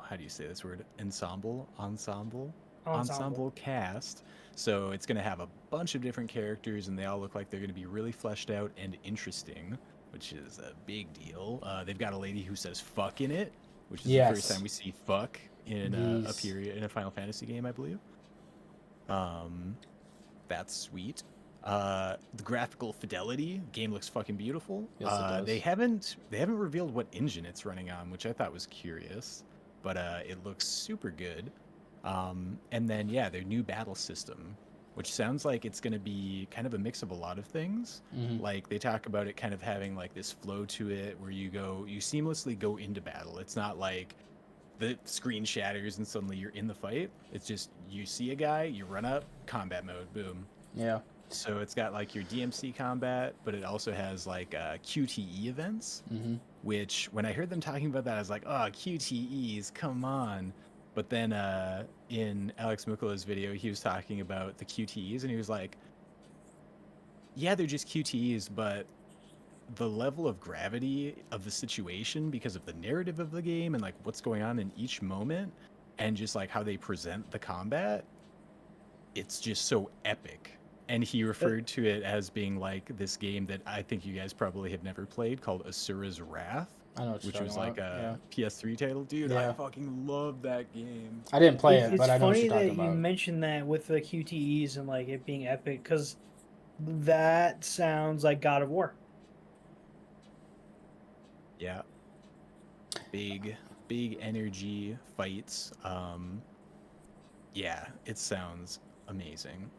how do you say this word? Ensemble Ensemble. cast. So it's going to have a bunch of different characters, and they all look like they're going to be really fleshed out and interesting, which is a big deal. They've got a lady who says "fuck" in it, which is the first time we see "fuck" in a period in a Final Fantasy game, I believe. That's sweet. The graphical fidelity, game looks fucking beautiful. Yes, it does. They haven't revealed what engine it's running on, which I thought was curious, but it looks super good. And then their new battle system, which sounds like it's going to be kind of a mix of a lot of things. Mm-hmm. Like they talk about it kind of having like this flow to it where you seamlessly go into battle. It's not like the screen shatters and suddenly you're in the fight. It's just you see a guy, you run up, combat mode, boom. Yeah. So it's got like your DMC combat, but it also has like QTE events, which when I heard them talking about that, I was like, oh, QTEs, come on. But then in Alex Mukula's video, he was talking about the QTEs, and he was like, yeah, they're just QTEs, but the level of gravity of the situation because of the narrative of the game and like what's going on in each moment and just like how they present the combat, it's just so epic. And he referred to it as being like this game that I think you guys probably have never played called Asura's Wrath. I know what you're which was talking like about. a PS3 title. Dude, I fucking love that game. I didn't play it, but I know what it's you're talking funny that you about. mentioned that with the QTEs and like it being epic, because that sounds like God of War. Yeah. Big energy fights. Yeah, it sounds amazing.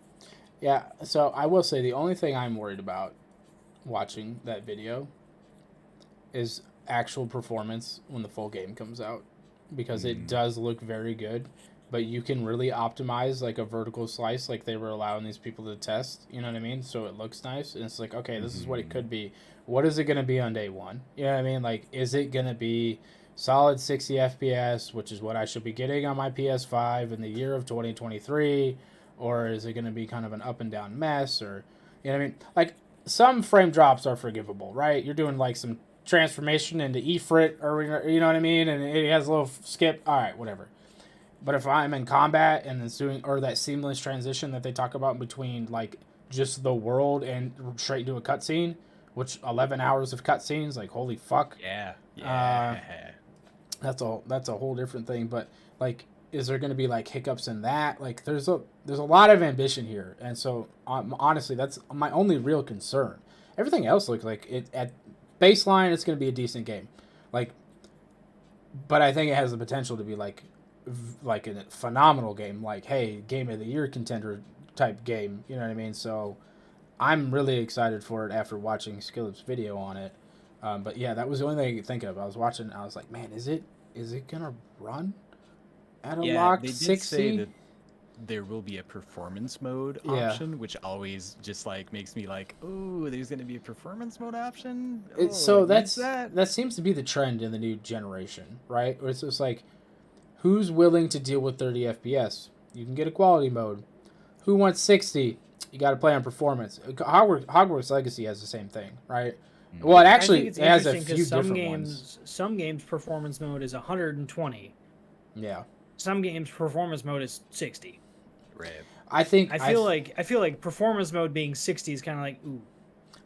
Yeah, so I will say the only thing I'm worried about watching that video is actual performance when the full game comes out, because it does look very good, but you can really optimize like a vertical slice like they were allowing these people to test, you know what I mean? So it looks nice, and it's like, okay, this is what it could be. What is it going to be on day one? You know what I mean? Like, is it going to be solid 60 FPS, which is what I should be getting on my PS5 in the year of 2023, or is it going to be kind of an up and down mess? Or, you know what I mean? Like, some frame drops are forgivable, right? You're doing like some transformation into Ifrit, or you know what I mean, and it has a little skip, all right, whatever. But if I'm in combat and then doing, or that seamless transition that they talk about between like just the world and straight into a cutscene, which 11 hours of cutscenes, like holy fuck. Yeah. That's a whole different thing. But like, is there going to be like hiccups in that? Like, there's a lot of ambition here, and so honestly, that's my only real concern. Everything else looks like it at baseline. It's going to be a decent game, like, but I think it has the potential to be like a phenomenal game. Like, hey, game of the year contender type game. You know what I mean? So I'm really excited for it after watching Skillup's video on it. But yeah, that was the only thing I could think of. I was watching, I was like, man, is it gonna run at a locked 60? They did say that there will be a performance mode option, which always just like makes me like, oh, there's gonna be a performance mode option. So that seems to be the trend in the new generation, right? Where it's just like, who's willing to deal with 30 FPS? You can get a quality mode. Who wants 60? You got to play on performance. Hogwarts Legacy has the same thing, right? Well, it has a few different ones. Some games performance mode is 120. Yeah. Some games performance mode is 60. Right. I feel like performance mode being 60 is kind of like, ooh.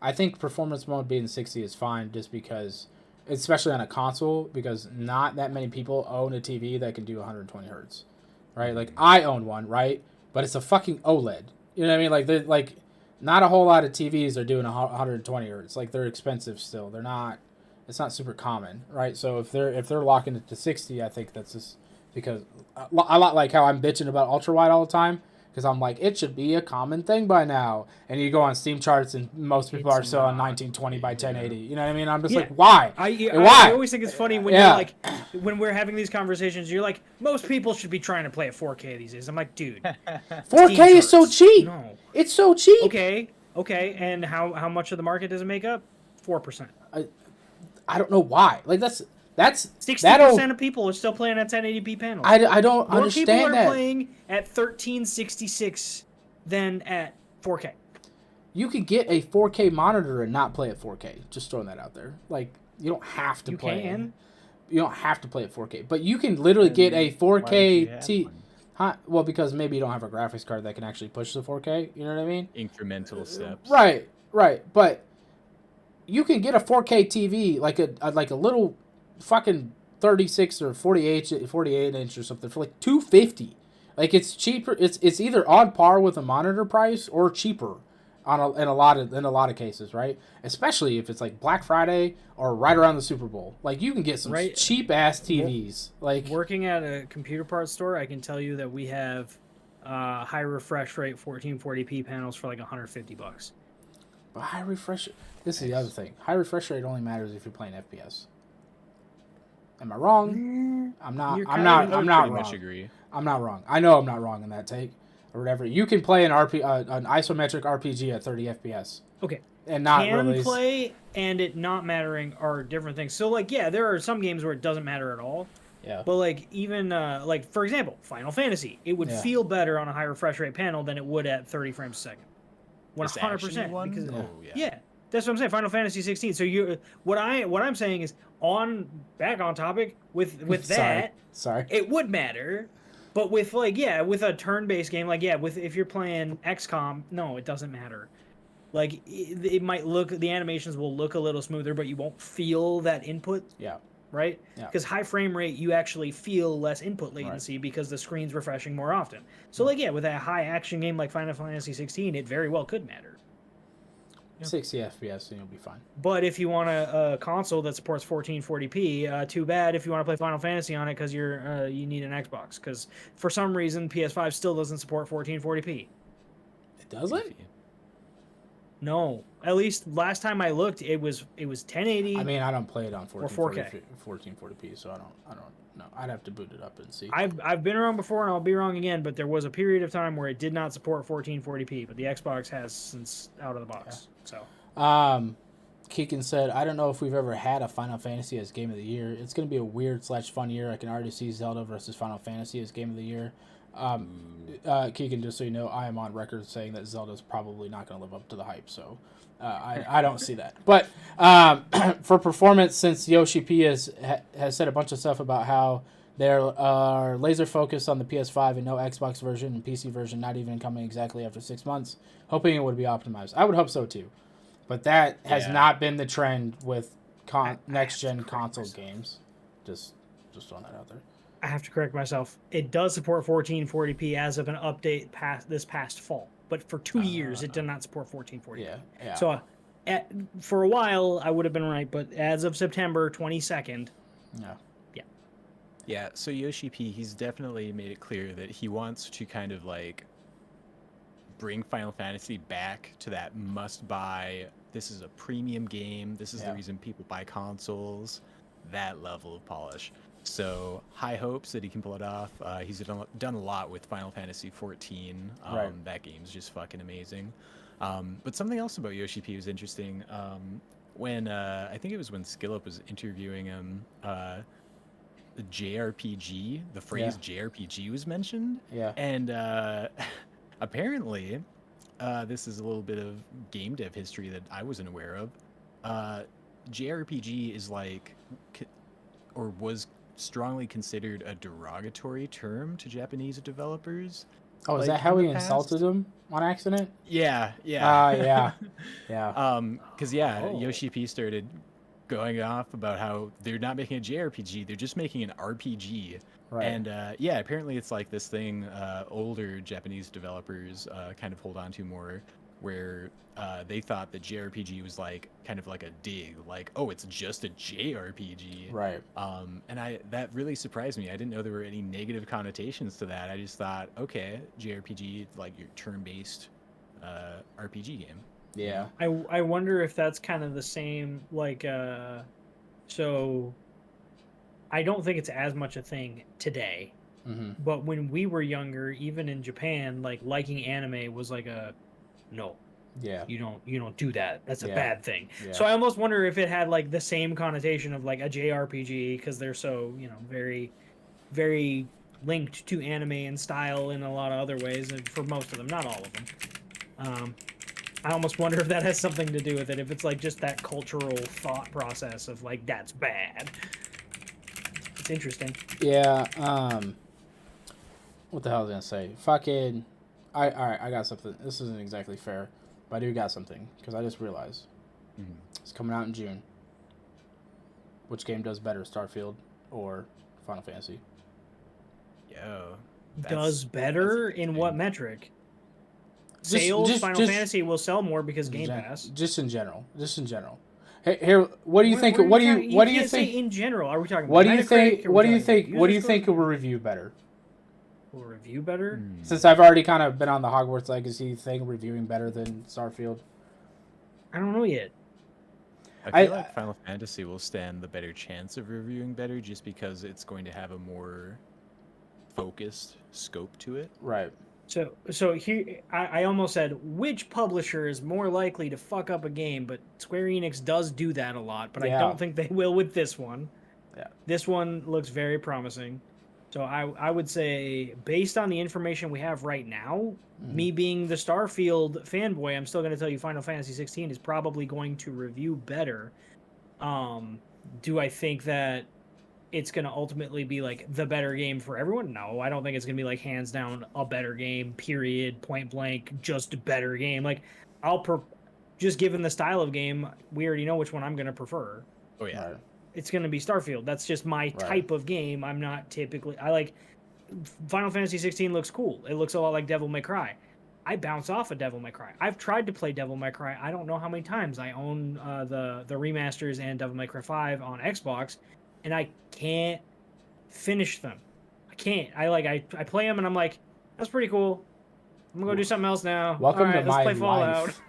I think performance mode being 60 is fine, just because, especially on a console, because not that many people own a TV that can do 120 hertz, right? Like, I own one, right? But it's a fucking OLED. You know what I mean? Like, not a whole lot of TVs are doing 120 hertz. Like, they're expensive still. They're not. It's not super common, right? So if they're locking it to 60, I think that's just because a lot like how I'm bitching about ultra wide all the time, because I'm like, it should be a common thing by now. And you go on Steam charts, and most people are still on 1920 by 1080. You know what I mean? I'm just like, why? I always think it's funny when you're like, when we're having these conversations, you're like, most people should be trying to play at 4K these days. I'm like, dude, 4K is so cheap. No, it's so cheap. Okay, and how much of the market does it make up? 4%. I don't know why. Like, that's 60% of people are still playing at 1080p panels. I don't understand that. More people are playing at 1366 than at 4K. You could get a 4K monitor and not play at 4K. Just throwing that out there. Like, you don't have to play. You can. have to play at 4K, but you can literally get a 4K well, because maybe you don't have a graphics card that can actually push the 4K. You know what I mean? Incremental steps. Right. But you can get a 4K TV, like a little fucking 36 or 48 inch or something for like $250. Like it's cheaper. It's either on par with a monitor price or cheaper in a lot of cases, right? Especially if it's like Black Friday or right around the Super Bowl. Like you can get some cheap ass TVs. Like working at a computer parts store, I can tell you that we have high refresh rate 1440p panels for like $150. But high refresh. This is the other thing. High refresh rate only matters if you're playing FPS. Am I wrong? I'm not wrong. Much agree. I'm not wrong. I know I'm not wrong in that take or whatever. You can play an isometric RPG at 30 FPS. Okay. And not play and it not mattering are different things. So like there are some games where it doesn't matter at all. Yeah. But like even like for example, Final Fantasy, it would feel better on a high refresh rate panel than it would at 30 frames a second. 100%. Because yeah. That's what I'm saying. Final Fantasy 16. So what I'm saying is back on topic with that. Sorry. It would matter, but with with a turn-based game if you're playing XCOM, no, it doesn't matter. Like it might the animations will look a little smoother, but you won't feel that input. Yeah. Right? Yeah. Because high frame rate, you actually feel less input latency because the screen's refreshing more often. So with a high action game like Final Fantasy 16, it very well could matter. 60 FPS and you'll be fine. But if you want a console that supports 1440p, too bad if you want to play Final Fantasy on it because you need an Xbox. Because for some reason PS5 still doesn't support 1440p. It doesn't? No, at least last time I looked, it was 1080. I mean, I don't play it on 1440p, so I don't know. I'd have to boot it up and see. I've been wrong before, and I'll be wrong again. But there was a period of time where it did not support 1440p, but the Xbox has since out of the box. So, Keegan said, "I don't know if we've ever had a Final Fantasy as Game of the Year. It's going to be a weird / fun year. I can already see Zelda versus Final Fantasy as Game of the Year." Keegan, just so you know, I am on record saying that Zelda's probably not going to live up to the hype, so I don't see that. But for performance, since Yoshi P has said a bunch of stuff about how they are laser focused on the PS5 and no Xbox version and PC version not even coming exactly after 6 months, hoping it would be optimized. I would hope so too, but that has not been the trend with next gen console games. Just throwing that out there. I have to correct myself. It does support 1440p as of an update this past fall, but for 2 years it did not support 1440p. Yeah. So for a while I would have been right, but as of September 22nd. Yeah. So Yoshi P, he's definitely made it clear that he wants to kind of like bring Final Fantasy back to that must-buy. This is a premium game. This is the reason people buy consoles. That level of polish. So high hopes that he can pull it off. He's done a lot with Final Fantasy 14. That game's just fucking amazing. But something else about Yoshi P was interesting. When I think it was when Skillup was interviewing him, the JRPG, the phrase JRPG was mentioned. Yeah. And apparently, this is a little bit of game dev history that I wasn't aware of. JRPG is like, or was strongly considered a derogatory term to Japanese developers. Oh, is that how he insulted him on accident? Yeah. Yeah. Because Yoshi P started going off about how they're not making a JRPG, they're just making an RPG. Right. And apparently it's like this thing older Japanese developers kind of hold on to more, where they thought that JRPG was like kind of like a dig, like, oh, it's just a JRPG. Right. And that really surprised me. I didn't know there were any negative connotations to that. I just thought, okay, JRPG, like your turn-based RPG game. Yeah. I wonder if that's kind of the same, like, so I don't think it's as much a thing today. Mm-hmm. But when we were younger, even in Japan, like liking anime was like no. Yeah. You don't do that. That's a bad thing. Yeah. So I almost wonder if it had like the same connotation of like a JRPG, because they're so, very, very linked to anime and style in a lot of other ways, and for most of them, not all of them. I almost wonder if that has something to do with it, if it's like just that cultural thought process of like, that's bad. It's interesting. Yeah. What the hell was I gonna say? Fucking. All right. I got something. This isn't exactly fair, but I do got something because I just realized it's coming out in June. Which game does better, Starfield or Final Fantasy? Yo. Does better in what metric? Sales, Final Fantasy will sell more because Game Pass. Just in general. Hey, here, what do you think? What do you think? In general, are we talking? What do you think? What do you think? What do you think will review better? Will review better? Since I've already kind of been on the Hogwarts Legacy thing, reviewing better than Starfield. I don't know yet. I feel like Final Fantasy will stand the better chance of reviewing better, just because it's going to have a more focused scope to it. Right. So here, I almost said, which publisher is more likely to fuck up a game? But Square Enix does do that a lot, but I don't think they will with this one. Yeah. This one looks very promising. So I would say, based on the information we have right now, me being the Starfield fanboy, I'm still going to tell you Final Fantasy 16 is probably going to review better. Do I think that it's going to ultimately be like the better game for everyone? No, I don't think it's going to be like hands down a better game, period, point blank, just a better game. Like just given the style of game, we already know which one I'm going to prefer. Oh yeah. Right. It's going to be Starfield. That's just my type of game. I'm not typically, I like Final Fantasy 16 looks cool. It looks a lot like Devil May Cry. I bounce off of Devil May Cry. I've tried to play Devil May Cry. I don't know how many times. I own the remasters and Devil May Cry 5 on Xbox, and I can't finish them. I can't. I play them and I'm like, that's pretty cool. I'm gonna go do something else now. Welcome All right, to let's my play Fallout. life.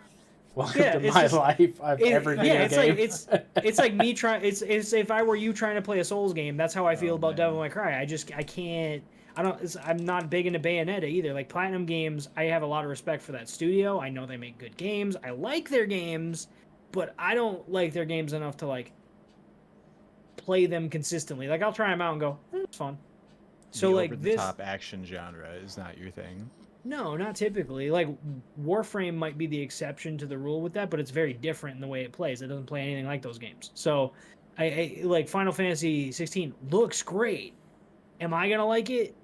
Welcome to my life. Every video game. It's like me trying. It's if I were you trying to play a Souls game. That's how I feel about Devil May Cry. I can't. I'm not big into Bayonetta either. Like Platinum Games, I have a lot of respect for that studio. I know they make good games. I like their games, but I don't like their games enough to like play them consistently. Like I'll try them out and go, it's fun. So the like this top action genre is not your thing. No, not typically. Like Warframe might be the exception to the rule with that, but it's very different in the way it plays. It doesn't play anything like those games. So I like Final Fantasy 16 looks great. Am I gonna like it?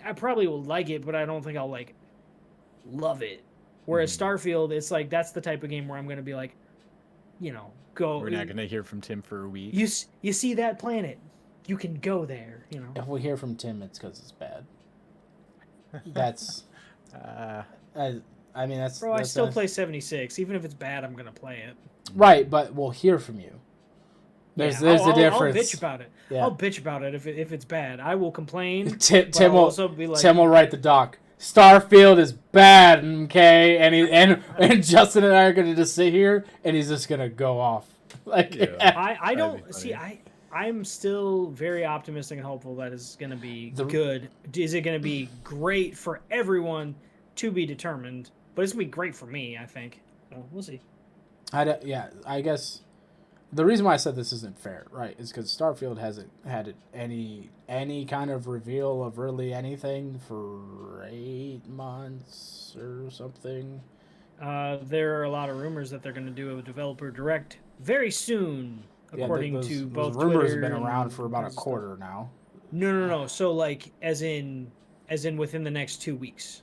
I probably will like it, but I don't think I'll like love it. Whereas Starfield, it's like that's the type of game where I'm gonna be like, go. We're not gonna hear from Tim for a week. You see that planet? You can go there. If we hear from Tim, it's because it's bad. That's. I mean, that's. Bro, I still play 76. Even if it's bad, I'm gonna play it. Right, but we'll hear from you. There's a difference. I'll bitch about it. Yeah. I'll bitch about it if it's bad. I will complain. Tim will also be like, Tim will write the doc. Starfield is bad, okay? And Justin and I are gonna just sit here, and he's just gonna go off. Like, I don't see. I'm still very optimistic and hopeful that it's going to be good. Is it going to be great for everyone? To be determined. But it's going to be great for me, I think. So we'll see. I guess the reason why I said this isn't fair, right, is because Starfield hasn't had any kind of reveal of really anything for 8 months or something. There are a lot of rumors that they're going to do a developer direct very soon. According to both rumors Twitter have been around for about a quarter now. No. So like, as in within the next 2 weeks.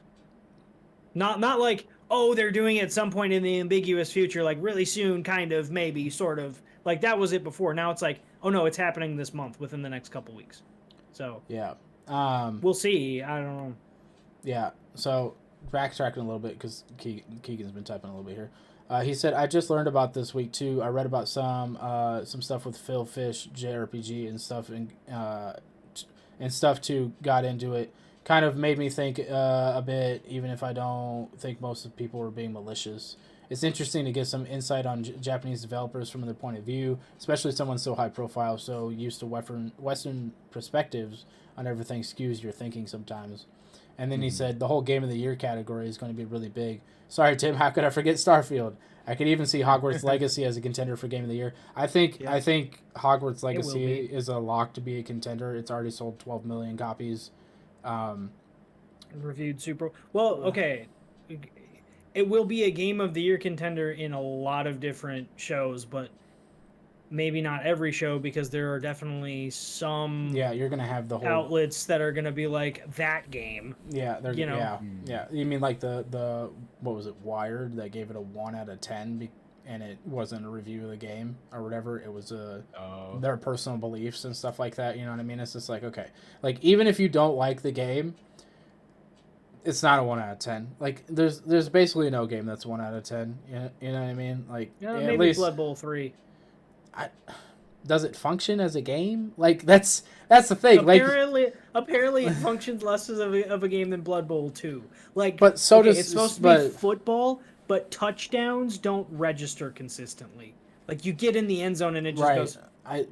Not like, oh, they're doing it at some point in the ambiguous future, like really soon, kind of, maybe, sort of. Like that was it before. Now it's like, oh no, it's happening this month, within the next couple weeks. So yeah, we'll see. I don't know. Yeah. So backtracking a little bit because Keegan's been typing a little bit here. He said, I just learned about this week, too. I read about some stuff with Phil Fish, JRPG, and stuff, too. Got into it. Kind of made me think a bit, even if I don't think most of the people were being malicious. It's interesting to get some insight on Japanese developers from their point of view, especially someone so high profile, so used to Western perspectives on everything skews your thinking sometimes. And then he said, the whole Game of the Year category is going to be really big. Sorry, Tim, how could I forget Starfield? I could even see Hogwarts Legacy as a contender for Game of the Year. I think Hogwarts Legacy is a lock to be a contender. It's already sold 12 million copies. Reviewed super well. Okay, it will be a Game of the Year contender in a lot of different shows, but maybe not every show, because there are definitely some you're gonna have the whole outlets that are gonna be like that game. they're you know. yeah. You mean like the what was it, Wired, that gave it a 1 out of 10 and it wasn't a review of the game or whatever. It was their personal beliefs and stuff like that. You know what I mean? It's just like, okay, like even if you don't like the game, it's not a 1 out of 10. Like there's basically no game that's 1 out of 10. You know what I mean? Like Maybe at least Blood Bowl 3. Does it function as a game? Like that's the thing. Apparently, it functions less of a game than Blood Bowl 2. Like, but so does it's supposed to be football, but touchdowns don't register consistently. Like, you get in the end zone and it just goes.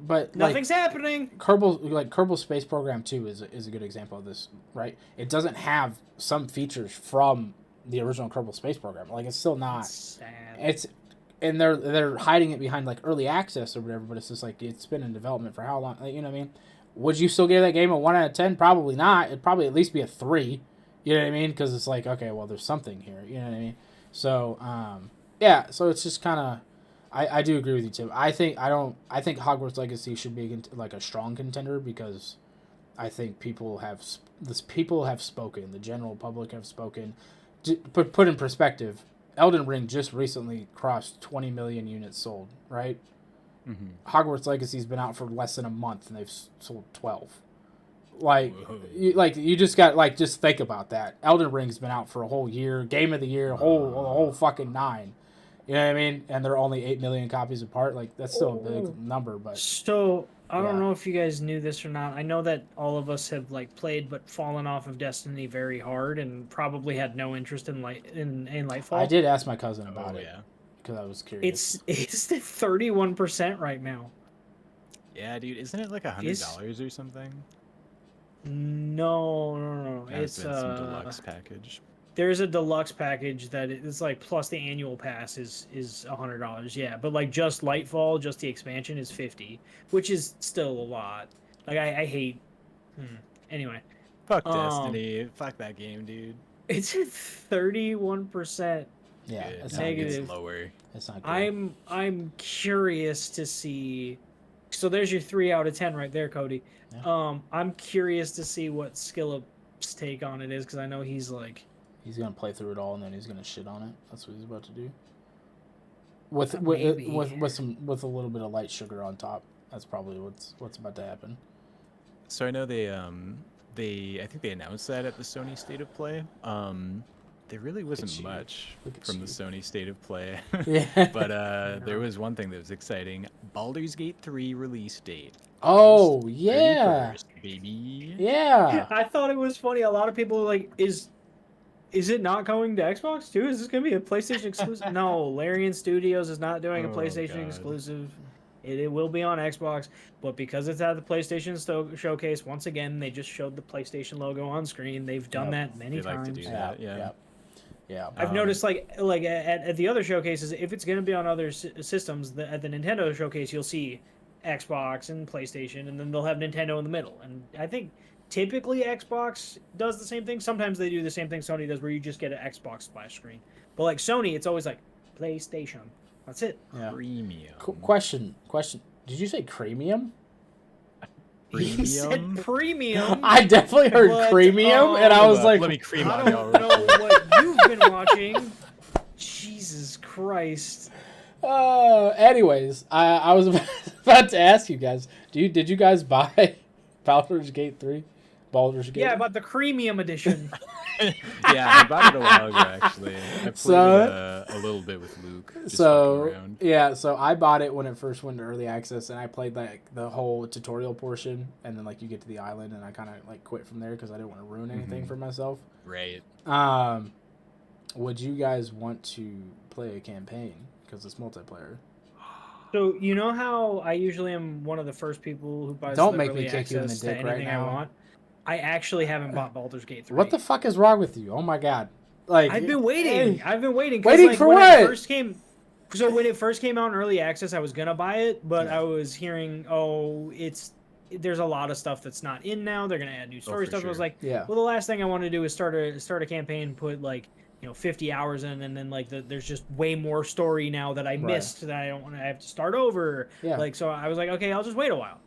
But nothing's happening. Kerbal Space Program 2 is a good example of this, right? It doesn't have some features from the original Kerbal Space Program. Like, it's still not. That's sad. And they're hiding it behind like early access or whatever, but it's just like it's been in development for how long? Like, you know what I mean? Would you still give that game a 1 out of 10? Probably not. It'd probably at least be a 3. You know what I mean? Because it's like, okay, well, there's something here. You know what I mean? So yeah. So it's just kind of. I do agree with you, Tim. I think Hogwarts Legacy should be like a strong contender, because I think people have spoken. The general public have spoken. Put in perspective, Elden Ring just recently crossed 20 million units sold, right? Mm-hmm. Hogwarts Legacy's been out for less than a month, and they've sold 12. You just got just think about that. Elden Ring's been out for a whole year, Game of the Year, a whole fucking 9. You know what I mean? And they're only 8 million copies apart. Like, that's still a big number, but... So, I don't know if you guys knew this or not. I know that all of us have, played but fallen off of Destiny very hard and probably had no interest in Lightfall. I did ask my cousin about it, because I was curious. It's at 31% right now. Yeah, dude. Isn't it like $100 or something? No. It's some deluxe package. There's a deluxe package that is plus the annual pass is $100. Yeah, but just Lightfall, just the expansion is $50, which is still a lot. I hate. Anyway. Fuck Destiny. Fuck that game, dude. It's at 31%. Yeah, it's negative. It's lower. It's not good. I'm curious to see. So there's your 3 out of 10 right there, Cody. Yeah. I'm curious to see what Skillup's take on it is, because I know he's he's gonna play through it all and then he's gonna shit on it. That's what he's about to do. With a little bit of light sugar on top. That's probably what's about to happen. So I know I think they announced that at the Sony State of Play. There really wasn't much from the Sony State of Play. Yeah. But there was one thing that was exciting. Baldur's Gate 3 release date. Oh, yeah. 31st, baby. Yeah. I thought it was funny. A lot of people were like, is it not going to Xbox too? Is this going to be a PlayStation exclusive? No, Larian Studios is not doing a PlayStation exclusive. It will be on Xbox, but because it's at the PlayStation showcase, once again, they just showed the PlayStation logo on screen. They've done that many times. Like to do that, yeah. I've noticed, at the other showcases, if it's going to be on other systems, at the Nintendo showcase, you'll see Xbox and PlayStation, and then they'll have Nintendo in the middle. And I think typically Xbox does the same thing. Sometimes they do the same thing Sony does, where you just get an Xbox splash screen. But Sony, it's always PlayStation. That's it. Yeah. Premium. Question. Did you say premium? Premium? He said premium. I definitely heard premium, and I was like, let me cream on I don't know what you've been watching. Jesus Christ. Anyways, I was about to ask you guys, did you guys buy Baldur's Gate 3? Baldur's Gate? Yeah, I bought the premium edition. Yeah, I bought it a while ago, actually. I played it a little bit with Luke. So I bought it when it first went to early access, and I played the whole tutorial portion, and then you get to the island, and I kind of quit from there because I didn't want to ruin anything for myself. Right. Would you guys want to play a campaign because it's multiplayer? So you know how I usually am one of the first people who buys. Don't make me kick you in the dick right now. I want. I actually haven't bought Baldur's Gate 3. What the fuck is wrong with you? Oh my god! I've been waiting. Waiting for what? So when it first came out in early access, I was gonna buy it, but I was hearing, there's a lot of stuff that's not in now. They're gonna add new story stuff. Sure. I was like, well, the last thing I want to do is start a campaign, put 50 hours in, and then like there's just way more story now that I missed that I don't want to have to start over. Yeah. Like, so I was like, okay, I'll just wait a while.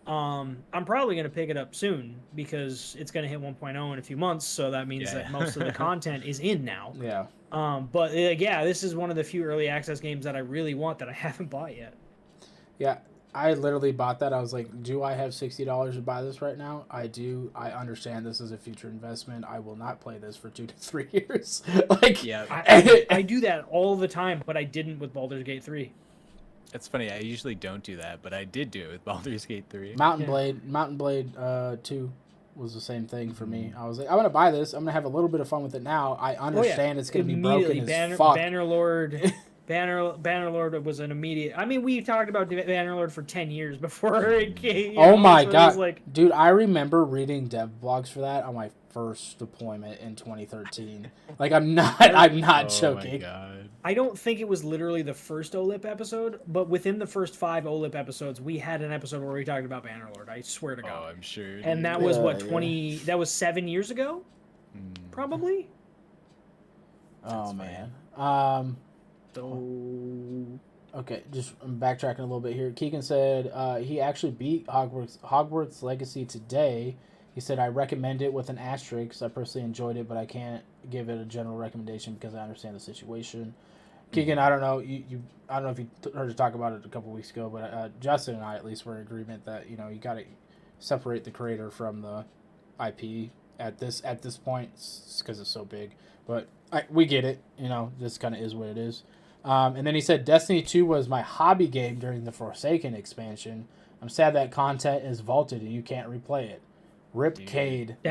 I'm probably going to pick it up soon because it's going to hit 1.0 in a few months. So that means that most of the content is in now. Yeah. But this is one of the few early access games that I really want that I haven't bought yet. Yeah. I literally bought that. I was like, do I have $60 to buy this right now? I do. I understand this is a future investment. I will not play this for 2 to 3 years. Like, yeah, I do that all the time, but I didn't with Baldur's Gate 3. It's funny. I usually don't do that, but I did do it with Baldur's Gate 3. Mountain Blade 2 was the same thing for me. I was like, I'm going to buy this. I'm going to have a little bit of fun with it now. I understand it's going to be broken as fuck. Bannerlord was an immediate. I mean, we talked about Bannerlord for 10 years before it came. Oh my god, dude! I remember reading dev blogs for that on my first deployment in 2013. Like, I'm not joking. My god. I don't think it was literally the first OLIP episode, but within the first 5 OLIP episodes, we had an episode where we talked about Bannerlord. I swear to God. Oh, I'm sure. Dude. And that was that was 7 years ago, probably. Oh man. Okay, just backtracking a little bit here. Keegan said he actually beat Hogwarts Legacy today. He said, I recommend it with an asterisk. I personally enjoyed it, but I can't give it a general recommendation because I understand the situation. Keegan, I don't know. I don't know if you heard us talk about it a couple weeks ago, but Justin and I at least were in agreement that you got to separate the creator from the IP at this point because it's so big. But we get it. This kind of is what it is. And then he said, Destiny 2 was my hobby game during the Forsaken expansion. I'm sad that content is vaulted and you can't replay it. Rip Cade. We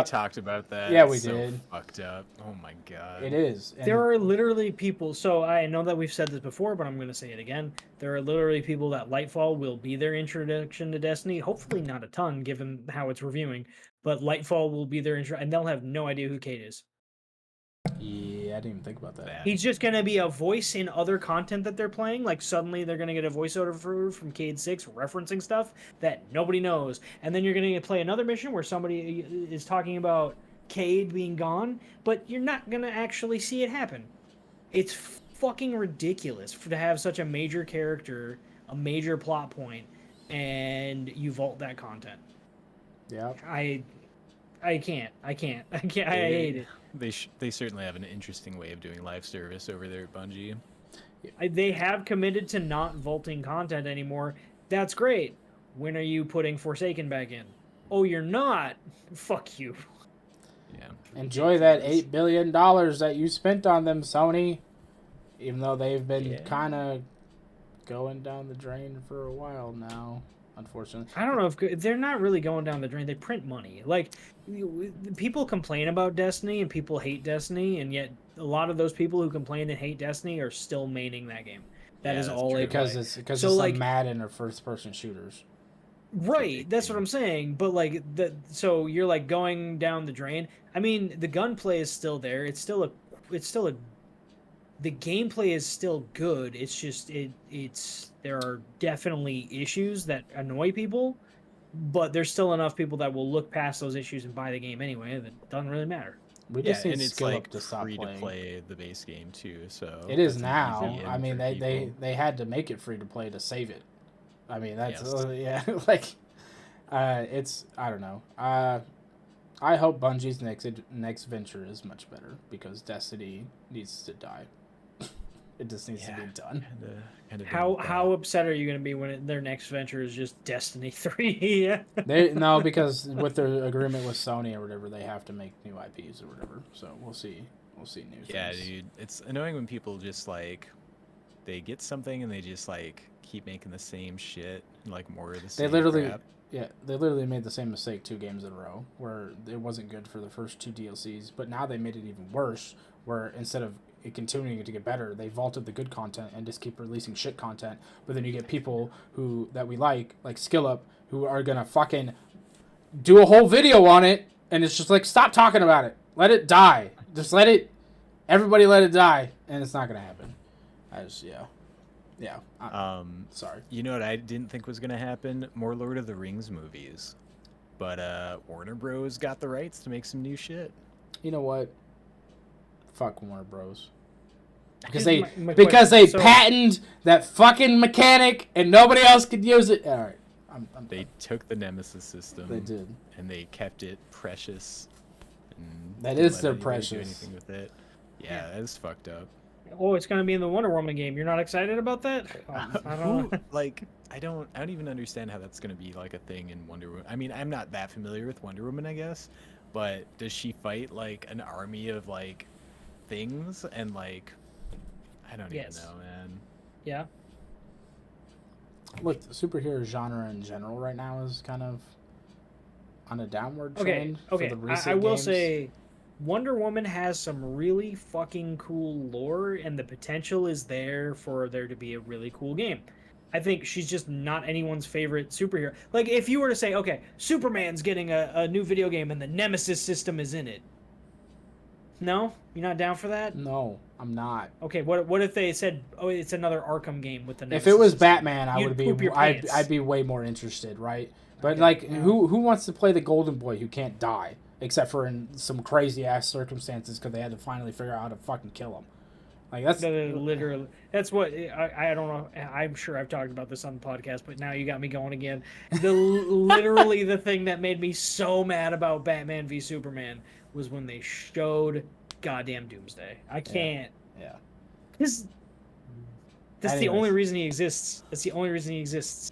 talked about that. Yeah, we did. Fucked up. Oh my god. It is. And there are literally people. So I know that we've said this before, but I'm going to say it again. There are literally people that Lightfall will be their introduction to Destiny. Hopefully not a ton, given how it's reviewing. But Lightfall will be their intro, and they'll have no idea who Cade is. Yeah, I didn't even think about that. He's just going to be a voice in other content that they're playing. Like, suddenly they're going to get a voiceover from Cade 6 referencing stuff that nobody knows. And then you're going to play another mission where somebody is talking about Cade being gone, but you're not going to actually see it happen. It's fucking ridiculous to have such a major character, a major plot point, and you vault that content. Yeah. I can't. I hate it. They certainly have an interesting way of doing live service over there at Bungie. They have committed to not vaulting content anymore. That's great. When are you putting Forsaken back in? Oh, you're not? Fuck you. Yeah. Enjoy that $8 billion that you spent on them, Sony. Even though they've been kind of going down the drain for a while now. Unfortunately, I don't know if they're not really going down the drain. They print money. Like, people complain about Destiny and people hate Destiny, and yet a lot of those people who complain and hate Destiny are still maining that game. That is all they play. Because it's like Madden or first-person shooters. Right, that's what I'm saying. But like so you're like going down the drain. I mean, the gunplay is still there. It's still a. The gameplay is still good. It's just there are definitely issues that annoy people, but there's still enough people that will look past those issues and buy the game anyway. That doesn't really matter. We just need and it's skill like up to stop free playing. To play the base game too. So it is now. I mean, they had to make it free to play to save it. I mean, that's like it's I don't know. I hope Bungie's next venture is much better because Destiny needs to die. It just needs to be done. How upset are you going to be when their next venture is just Destiny 3? No, because with their agreement with Sony or whatever, they have to make new IPs or whatever. So we'll see. New things. Yeah, dude, it's annoying when people just like they get something and they just like keep making the same shit, like more of the same. They literally made the same mistake 2 games in a row, where it wasn't good for the first 2 DLCs, but now they made it even worse, where instead of it continuing to get better, they vaulted the good content and just keep releasing shit content. But then you get people that we like Skill Up, who are gonna fucking do a whole video on it, and it's just like, stop talking about it, let it die, just everybody let it die, and it's not gonna happen. Sorry. You know what I didn't think was gonna happen? More Lord of the Rings movies, but Warner Bros. Got the rights to make some new shit. You know what? Fuck Warner Bros. Because Here's they my because they question. patented that fucking mechanic and nobody else could use it. All right, I'm They took the Nemesis system. They did. And they kept it precious. And That didn't is let their anybody precious. Do anything with it. Yeah, that is fucked up. Oh, it's gonna be in the Wonder Woman game. You're not excited about that? I don't know. I don't even understand how that's gonna be like a thing in Wonder Woman. I mean, I'm not that familiar with Wonder Woman, I guess, but does she fight like an army of like things and like I don't even know, man. Yeah. Look, the superhero genre in general right now is kind of on a downward Okay. trend. Okay. For the recent I will games. say, Wonder Woman has some really fucking cool lore, and the potential is there for there to be a really cool game. I think she's just not anyone's favorite superhero. Like, if you were to say, okay, Superman's getting a new video game and the Nemesis system is in it. No? You're not down for that? No, I'm not. Okay, what if they said, oh, it's another Arkham game with the Nemesis If it was system? Batman, I You'd would be. poop your I'd pants. be way more interested, right? But Okay, like, yeah. who wants to play the Golden Boy who can't die, except for in some crazy ass circumstances because they had to finally figure out how to fucking kill him. Like that's Literally, that's what I don't know. I'm sure I've talked about this on the podcast, but now you got me going again. Literally the thing that made me so mad about Batman v Superman was when they showed goddamn Doomsday. I can't. Yeah. That's the only reason he exists. That's the only reason he exists.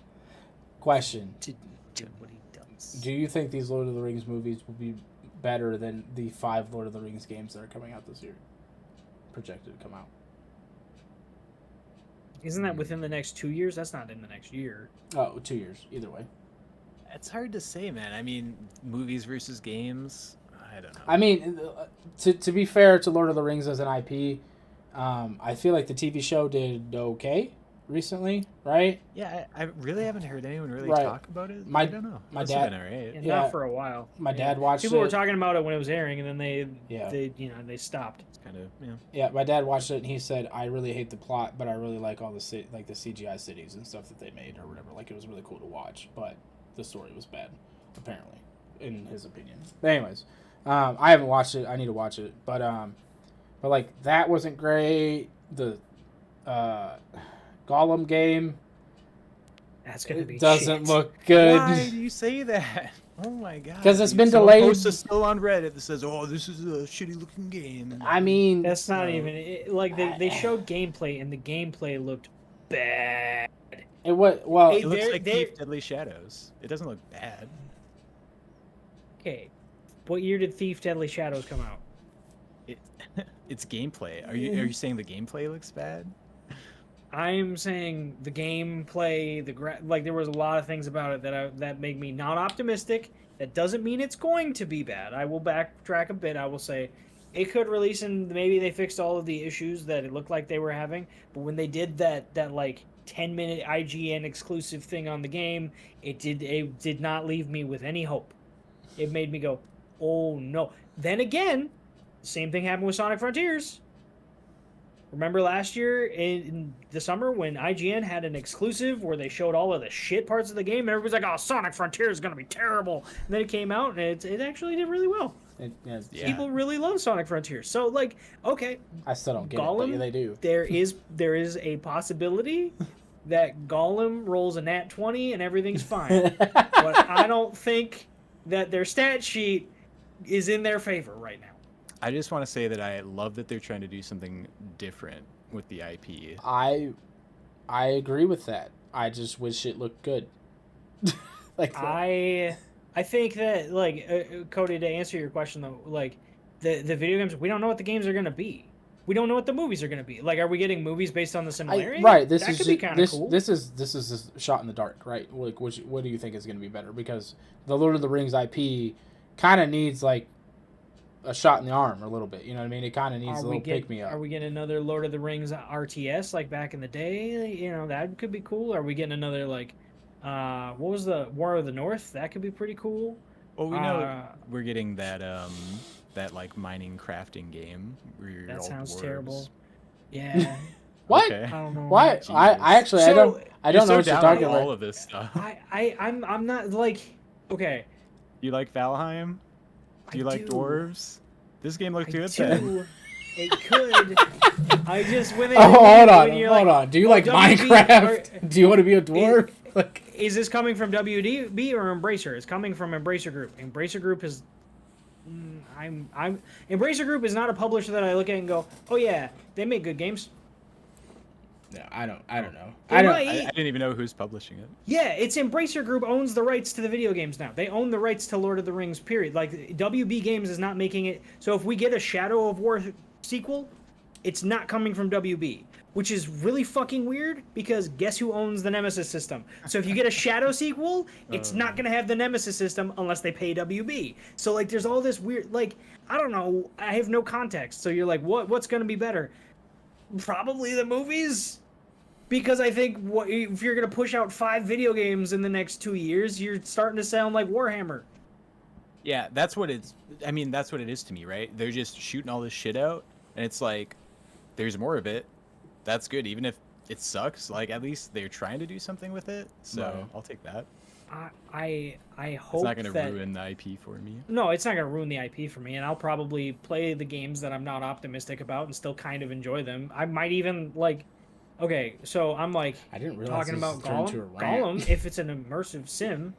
Question: To do what he does. Do you think these Lord of the Rings movies will be better than the 5 Lord of the Rings games that are coming out this year? Projected to come out. Isn't that within the next 2 years? That's not in the next year. Oh, 2 years. Either way. It's hard to say, man. I mean, movies versus games. I don't know. I mean, to be fair to Lord of the Rings as an IP, I feel like the TV show did okay recently, right? Yeah, I really haven't heard anyone really Right. talk about it. My- I don't know. my Must have dad- been alright. Yeah, Yeah. not for a while. My dad watched People it. were talking about it when it was airing, and then they they stopped. It's kind of Yeah, my dad watched it and he said, "I really hate the plot, but I really like all the the CGI cities and stuff that they made or whatever. Like it was really cool to watch, but the story was bad, apparently, in his opinion." But anyways, I haven't watched it. I need to watch it, but like that wasn't great. The Gollum game That's gonna be doesn't shit. look good. Why do you say that? Oh my god! 'Cause it's been Someone delayed. posts still on Reddit that says, "Oh, this is a shitty looking game." I mean, That's not even like they showed gameplay, and the gameplay looked bad. it was well. Hey, It looks They're- like they- Thief Deadly Shadows. It doesn't look bad. Okay, what year did Thief Deadly Shadows come out? It's gameplay. Are you saying the gameplay looks bad? I'm saying the gameplay, like there was a lot of things about it that make me not optimistic. That doesn't mean it's going to be bad. I will backtrack a bit. I will say it could release and maybe they fixed all of the issues that it looked like they were having. But when they did that like 10-minute IGN exclusive thing on the game, it did not leave me with any hope. It made me go, oh no. Then again, same thing happened with Sonic Frontiers. Remember last year in the summer when IGN had an exclusive where they showed all of the shit parts of the game and everybody's like, oh, Sonic Frontiers is going to be terrible. And then it came out and it actually did really well. Yeah. People really love Sonic Frontiers. So, like, okay, I still don't get it, Gollum, but yeah, they do. there is a possibility that Gollum rolls a nat 20 and everything's fine. But I don't think that their stat sheet is in their favor right now. I just want to say that I love that they're trying to do something different with the IP. I agree with that. I just wish it looked good. Like I think that like Cody, to answer your question though, like the video games, we don't know what the games are gonna be. We don't know what the movies are gonna be. Like, are we getting movies based on the similarity? right. This that is could be kind of cool. This is a shot in the dark, right? Like, what do you think is going to be better? Because the Lord of the Rings IP kind of needs like a shot in the arm, a little bit. You know what I mean? It kind of needs a little pick me up. Are we getting another Lord of the Rings RTS like back in the day? You know, that could be cool. Are we getting another like, what was the War of the North? That could be pretty cool. Well, we know we're getting that that like mining crafting game where you're That all sounds dwarves. terrible. Yeah. What? Okay. I don't know. Why? Jesus. I actually So, I don't You're know so what you're down talking on all about. of this stuff. I'm not like, okay. You like Valheim? Do you like do. dwarves? This game looked I good do. then. It could. I just when they hold on. On. Do you like Minecraft? Do you want to be a dwarf? Is this coming from WDB or Embracer? It's coming from Embracer Group. Embracer Group is. Embracer Group is not a publisher that I look at and go, oh yeah, they make good games. No, I don't know. I didn't even know who's publishing it. Yeah, it's Embracer Group owns the rights to the video games now. They own the rights to Lord of the Rings, period. Like, WB Games is not making it. So if we get a Shadow of War sequel, it's not coming from WB, which is really fucking weird because guess who owns the Nemesis system? So if you get a Shadow sequel, it's not going to have the Nemesis system unless they pay WB. So, like, there's all this weird, like, I don't know. I have no context. So you're like, what's going to be better? Probably the movies. Because I think if you're going to push out 5 video games in the next 2 years, you're starting to sound like Warhammer. Yeah, that's what it's... I mean, that's what it is to me, right? They're just shooting all this shit out, and it's like, there's more of it. That's good, even if it sucks. Like, at least they're trying to do something with it, so right. I'll take that. I hope it's not going to ruin the IP for me. No, it's not going to ruin the IP for me, and I'll probably play the games that I'm not optimistic about and still kind of enjoy them. I might even, like... Okay, so I'm like I didn't realize talking about Gollum. If it's an immersive sim,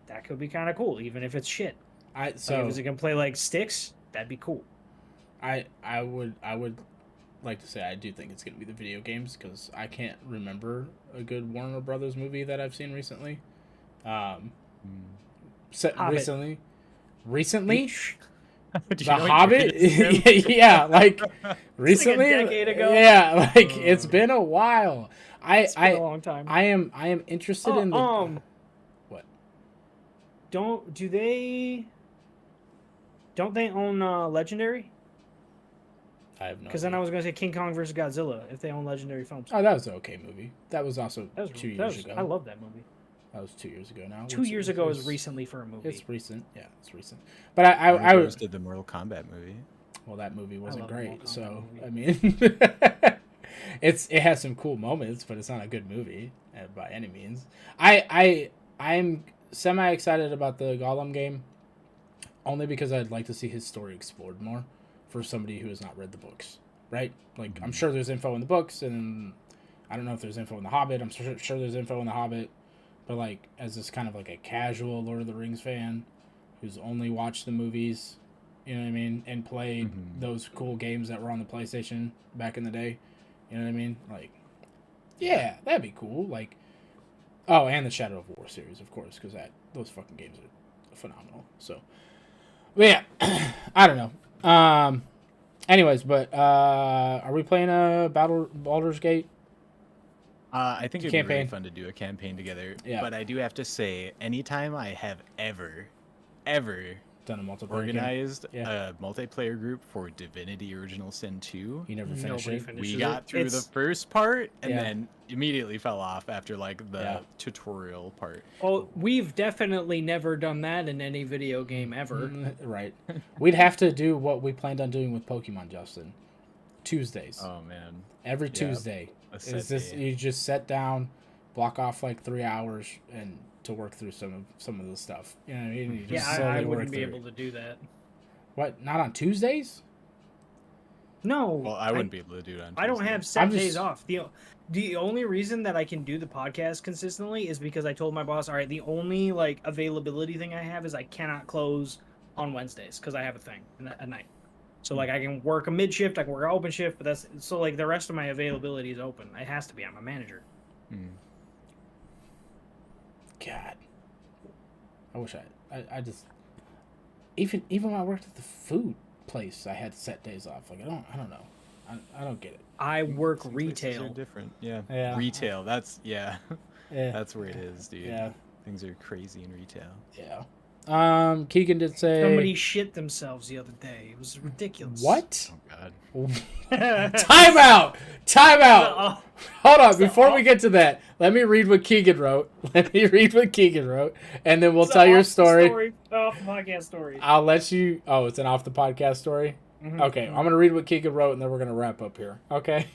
that could be kind of cool, even if it's shit. So if it's gonna play like Styx, that'd be cool. I would like to say I do think it's gonna be the video games because I can't remember a good Warner Brothers movie that I've seen recently. Recently. The Hobbit? Yeah, like recently. Like a decade ago. Yeah, like it's been a while. It's been a long time. I am interested in the what? Don't they own Legendary? I have no. Because then I was gonna say King Kong versus Godzilla if they own Legendary Films. Oh, that was an okay movie. That was also 2 years ago. I love that movie. That was 2 years ago now. 2 years ago is recently for a movie. It's recent. Yeah, it's recent. But I did the Mortal Kombat movie. Well, that movie wasn't great. So, I mean, it has some cool moments, but it's not a good movie by any means. I'm semi excited about the Gollum game only because I'd like to see his story explored more for somebody who has not read the books, right? Like, I'm sure there's info in the books, and I don't know if there's info in The Hobbit. I'm sure there's info in The Hobbit. But, like, as this kind of, like, a casual Lord of the Rings fan who's only watched the movies, you know what I mean, and played those cool games that were on the PlayStation back in the day, you know what I mean? Like, yeah, that'd be cool. Like, oh, and the Shadow of War series, of course, because those fucking games are phenomenal. So, but yeah, I don't know. Anyways, but are we playing a Baldur's Gate? I think it'd be really fun to do a campaign together. Yeah. But I do have to say, anytime I have ever done a multiplayer organized a multiplayer group for Divinity Original Sin 2, you never finished it. We got through the first part and then immediately fell off after like the tutorial part. Oh, we've definitely never done that in any video game ever. Right. We'd have to do what we planned on doing with Pokemon, Justin. Tuesdays. Oh man. Every Tuesday. You just sit down, block off like 3 hours and to work through some of the stuff. You know what I mean? You I wouldn't be able to do that. What? Not on Tuesdays? No. Well, I wouldn't be able to do it on Tuesdays. I don't have set days off. The only reason that I can do the podcast consistently is because I told my boss, all right, the only like availability thing I have is I cannot close on Wednesdays because I have a thing at night. So, like, I can work a mid-shift, I can work an open shift, but that's... So, like, the rest of my availability is open. It has to be. I'm a manager. God. I wish I just... Even when I worked at the food place, I had set days off. Like, I don't know. I don't get it. I work retail. Are different. Yeah. Retail. That's... Yeah. That's where it is, dude. Yeah. Things are crazy in retail. Yeah. Keegan did say somebody shit themselves the other day. It was ridiculous. What? Oh God. Time out. Hold on. Before we get to that, let me read what Keegan wrote. And then we'll tell your story. Off the podcast story. I'll let you. Oh, it's an off the podcast story. Mm-hmm. Okay, I'm gonna read what Keegan wrote, and then we're gonna wrap up here. Okay.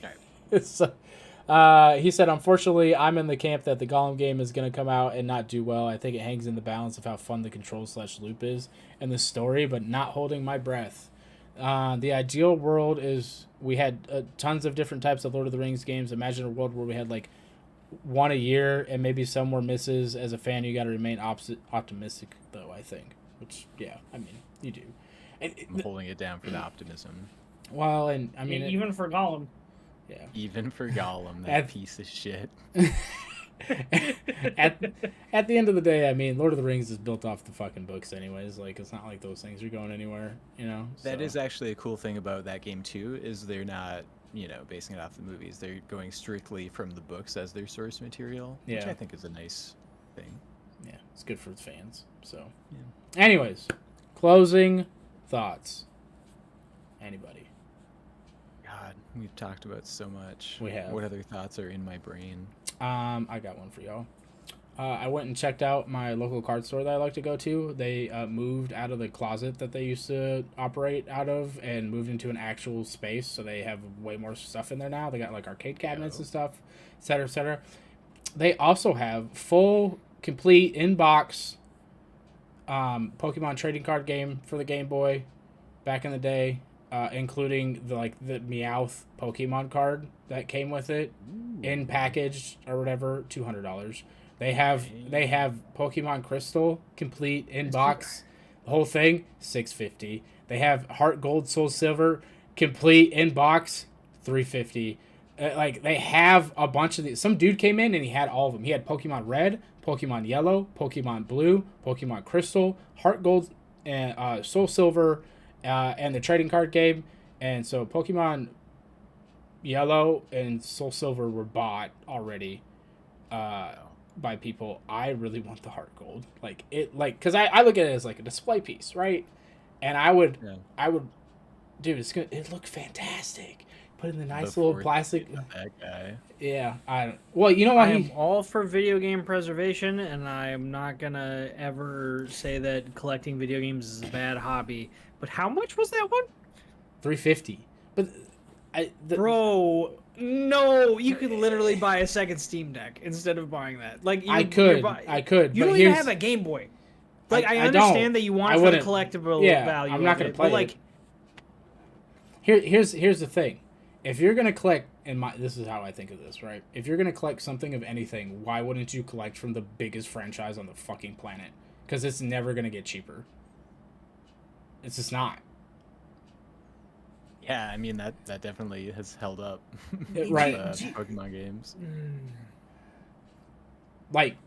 He said, unfortunately, I'm in the camp that the Gollum game is going to come out and not do well. I think it hangs in the balance of how fun the control/loop is and the story, but not holding my breath. The ideal world is we had tons of different types of Lord of the Rings games. Imagine a world where we had like one a year, and maybe some were misses. As a fan, you got to remain optimistic, though. I think, which I mean, you do. And I'm holding it down for the optimism. Well, and I mean, even for Gollum. Yeah. Even for Gollum, that piece of shit. at the end of the day, I mean, Lord of the Rings is built off the fucking books anyways. Like, it's not like those things are going anywhere, you know? That is actually a cool thing about that game, too, is they're not, basing it off the movies. They're going strictly from the books as their source material, which I think is a nice thing. Yeah, it's good for the fans, so. Yeah. Anyways, closing thoughts. Anybody? God, we've talked about so much. We have. What other thoughts are in my brain? I got one for y'all. I went and checked out my local card store that I like to go to. They moved out of the closet that they used to operate out of and moved into an actual space, so they have way more stuff in there now. They got like arcade cabinets and stuff, et cetera, et cetera. They also have full, complete, in-box Pokemon trading card game for the Game Boy back in the day. Including the Meowth Pokemon card that came with it, in package or whatever, $200. They have Pokemon Crystal complete in box, the whole thing, $650. They have Heart Gold, Soul Silver complete in box, $350. They have a bunch of these. Some dude came in and he had all of them. He had Pokemon Red, Pokemon Yellow, Pokemon Blue, Pokemon Crystal, Heart Gold, and Soul Silver. And the trading card game, and so Pokemon Yellow and Soul Silver were bought already by people. I really want the Heart Gold, because I look at it as like a display piece, right? And I would, dude, it looked fantastic. Put in the nice little plastic. That guy. Yeah, you know what? I am all for video game preservation, and I am not gonna ever say that collecting video games is a bad hobby. But how much was that one? $350. But bro, no, you could literally buy a second Steam Deck instead of buying that. Like I could. You don't even have a Game Boy. Like I understand that you want it for the collectible value. I'm not gonna play it. Here's the thing. If you're gonna collect, this is how I think of this, right? If you're gonna collect something of anything, why wouldn't you collect from the biggest franchise on the fucking planet? Because it's never gonna get cheaper. It's just not. Yeah, I mean that definitely has held up. Right. Pokemon games. Like,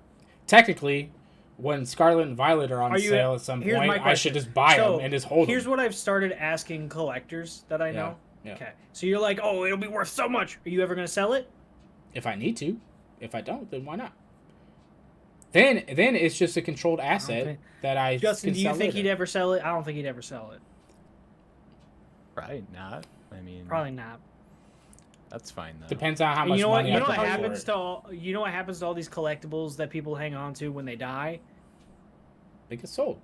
technically, when Scarlet and Violet are on sale at some point, I should just buy them and just hold them. Here's what I've started asking collectors that I know. Yeah. Okay. So you're like, oh, it'll be worth so much. Are you ever going to sell it? If I need to. If I don't, then why not? Then it's just a controlled asset that I Justin, can do you sell think later. he'd ever sell it? I don't think he'd ever sell it. Probably not. I mean, probably not. That's fine though. Depends on how much money you know I what pay happens for it. to all, you know what happens to all these collectibles that people hang on to when they die? They get sold.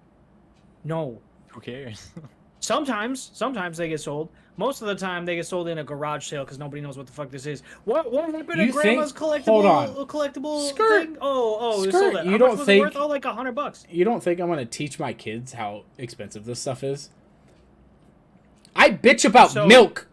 No. Who cares? Sometimes they get sold. Most of the time, they get sold in a garage sale because nobody knows what the fuck this is. What happened to Grandma's collectible? Hold on. Collectible Skirt. thing? Oh, Skirt. sold it. You How don't much was think it worth? Oh, like $100. You don't think I'm gonna teach my kids how expensive this stuff is? I bitch about milk.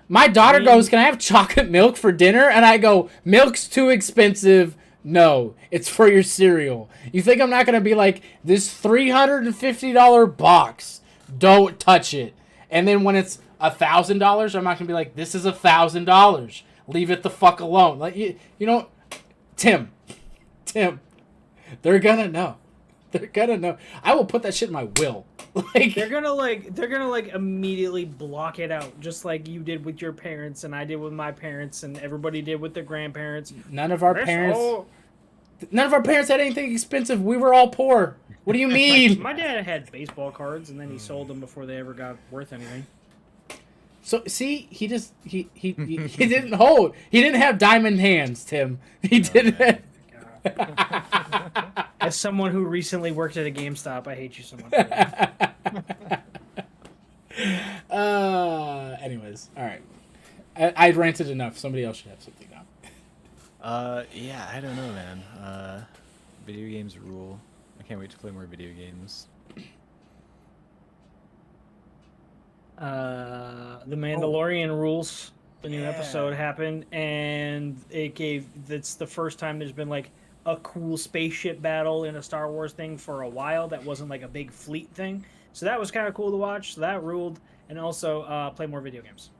My daughter goes, "Can I have chocolate milk for dinner?" And I go, "Milk's too expensive. No, it's for your cereal." You think I'm not gonna be like, this $350 box? Don't touch it. And then when it's $1,000, I'm not gonna be like, this is $1,000. Leave it the fuck alone. Like you know, Tim, they're gonna know. They're gonna know. I will put that shit in my will. They're gonna immediately block it out, just like you did with your parents and I did with my parents and everybody did with their grandparents. None of our parents had anything expensive. We were all poor. What do you mean? My dad had baseball cards and then he sold them before they ever got worth anything. So see, he didn't hold. He didn't have diamond hands, Tim. He didn't. As someone who recently worked at a GameStop, I hate you so much. Anyways, all right. I ranted enough. Somebody else should have something now. Yeah, I don't know, man. Video games rule. I can't wait to play more video games. The Mandalorian rules. The new episode happened, and that's the first time there's been like a cool spaceship battle in a Star Wars thing for a while. That wasn't like a big fleet thing, so that was kind of cool to watch. So that ruled, and also play more video games.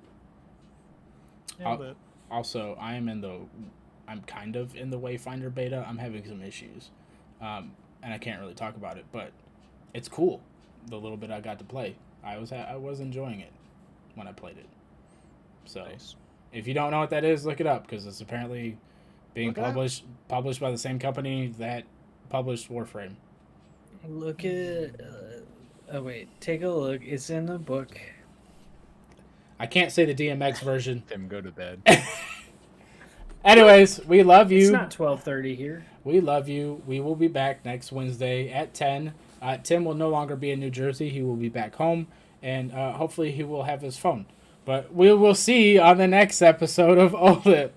Also, I'm kind of in the Wayfinder beta. I'm having some issues, and I can't really talk about it, but it's cool. The little bit I got to play, I was enjoying it when I played it. So, nice. If you don't know what that is, look it up, because it's apparently being published by the same company that published Warframe. Look at. Take a look. It's in the book. I can't say the DMX version. Tim, go to bed. Anyways, we love you. It's not 12:30 here. We love you. We will be back next Wednesday at 10. Tim will no longer be in New Jersey. He will be back home, and hopefully he will have his phone. But we will see you on the next episode of OLIP.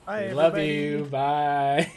Bye, we love you. Bye.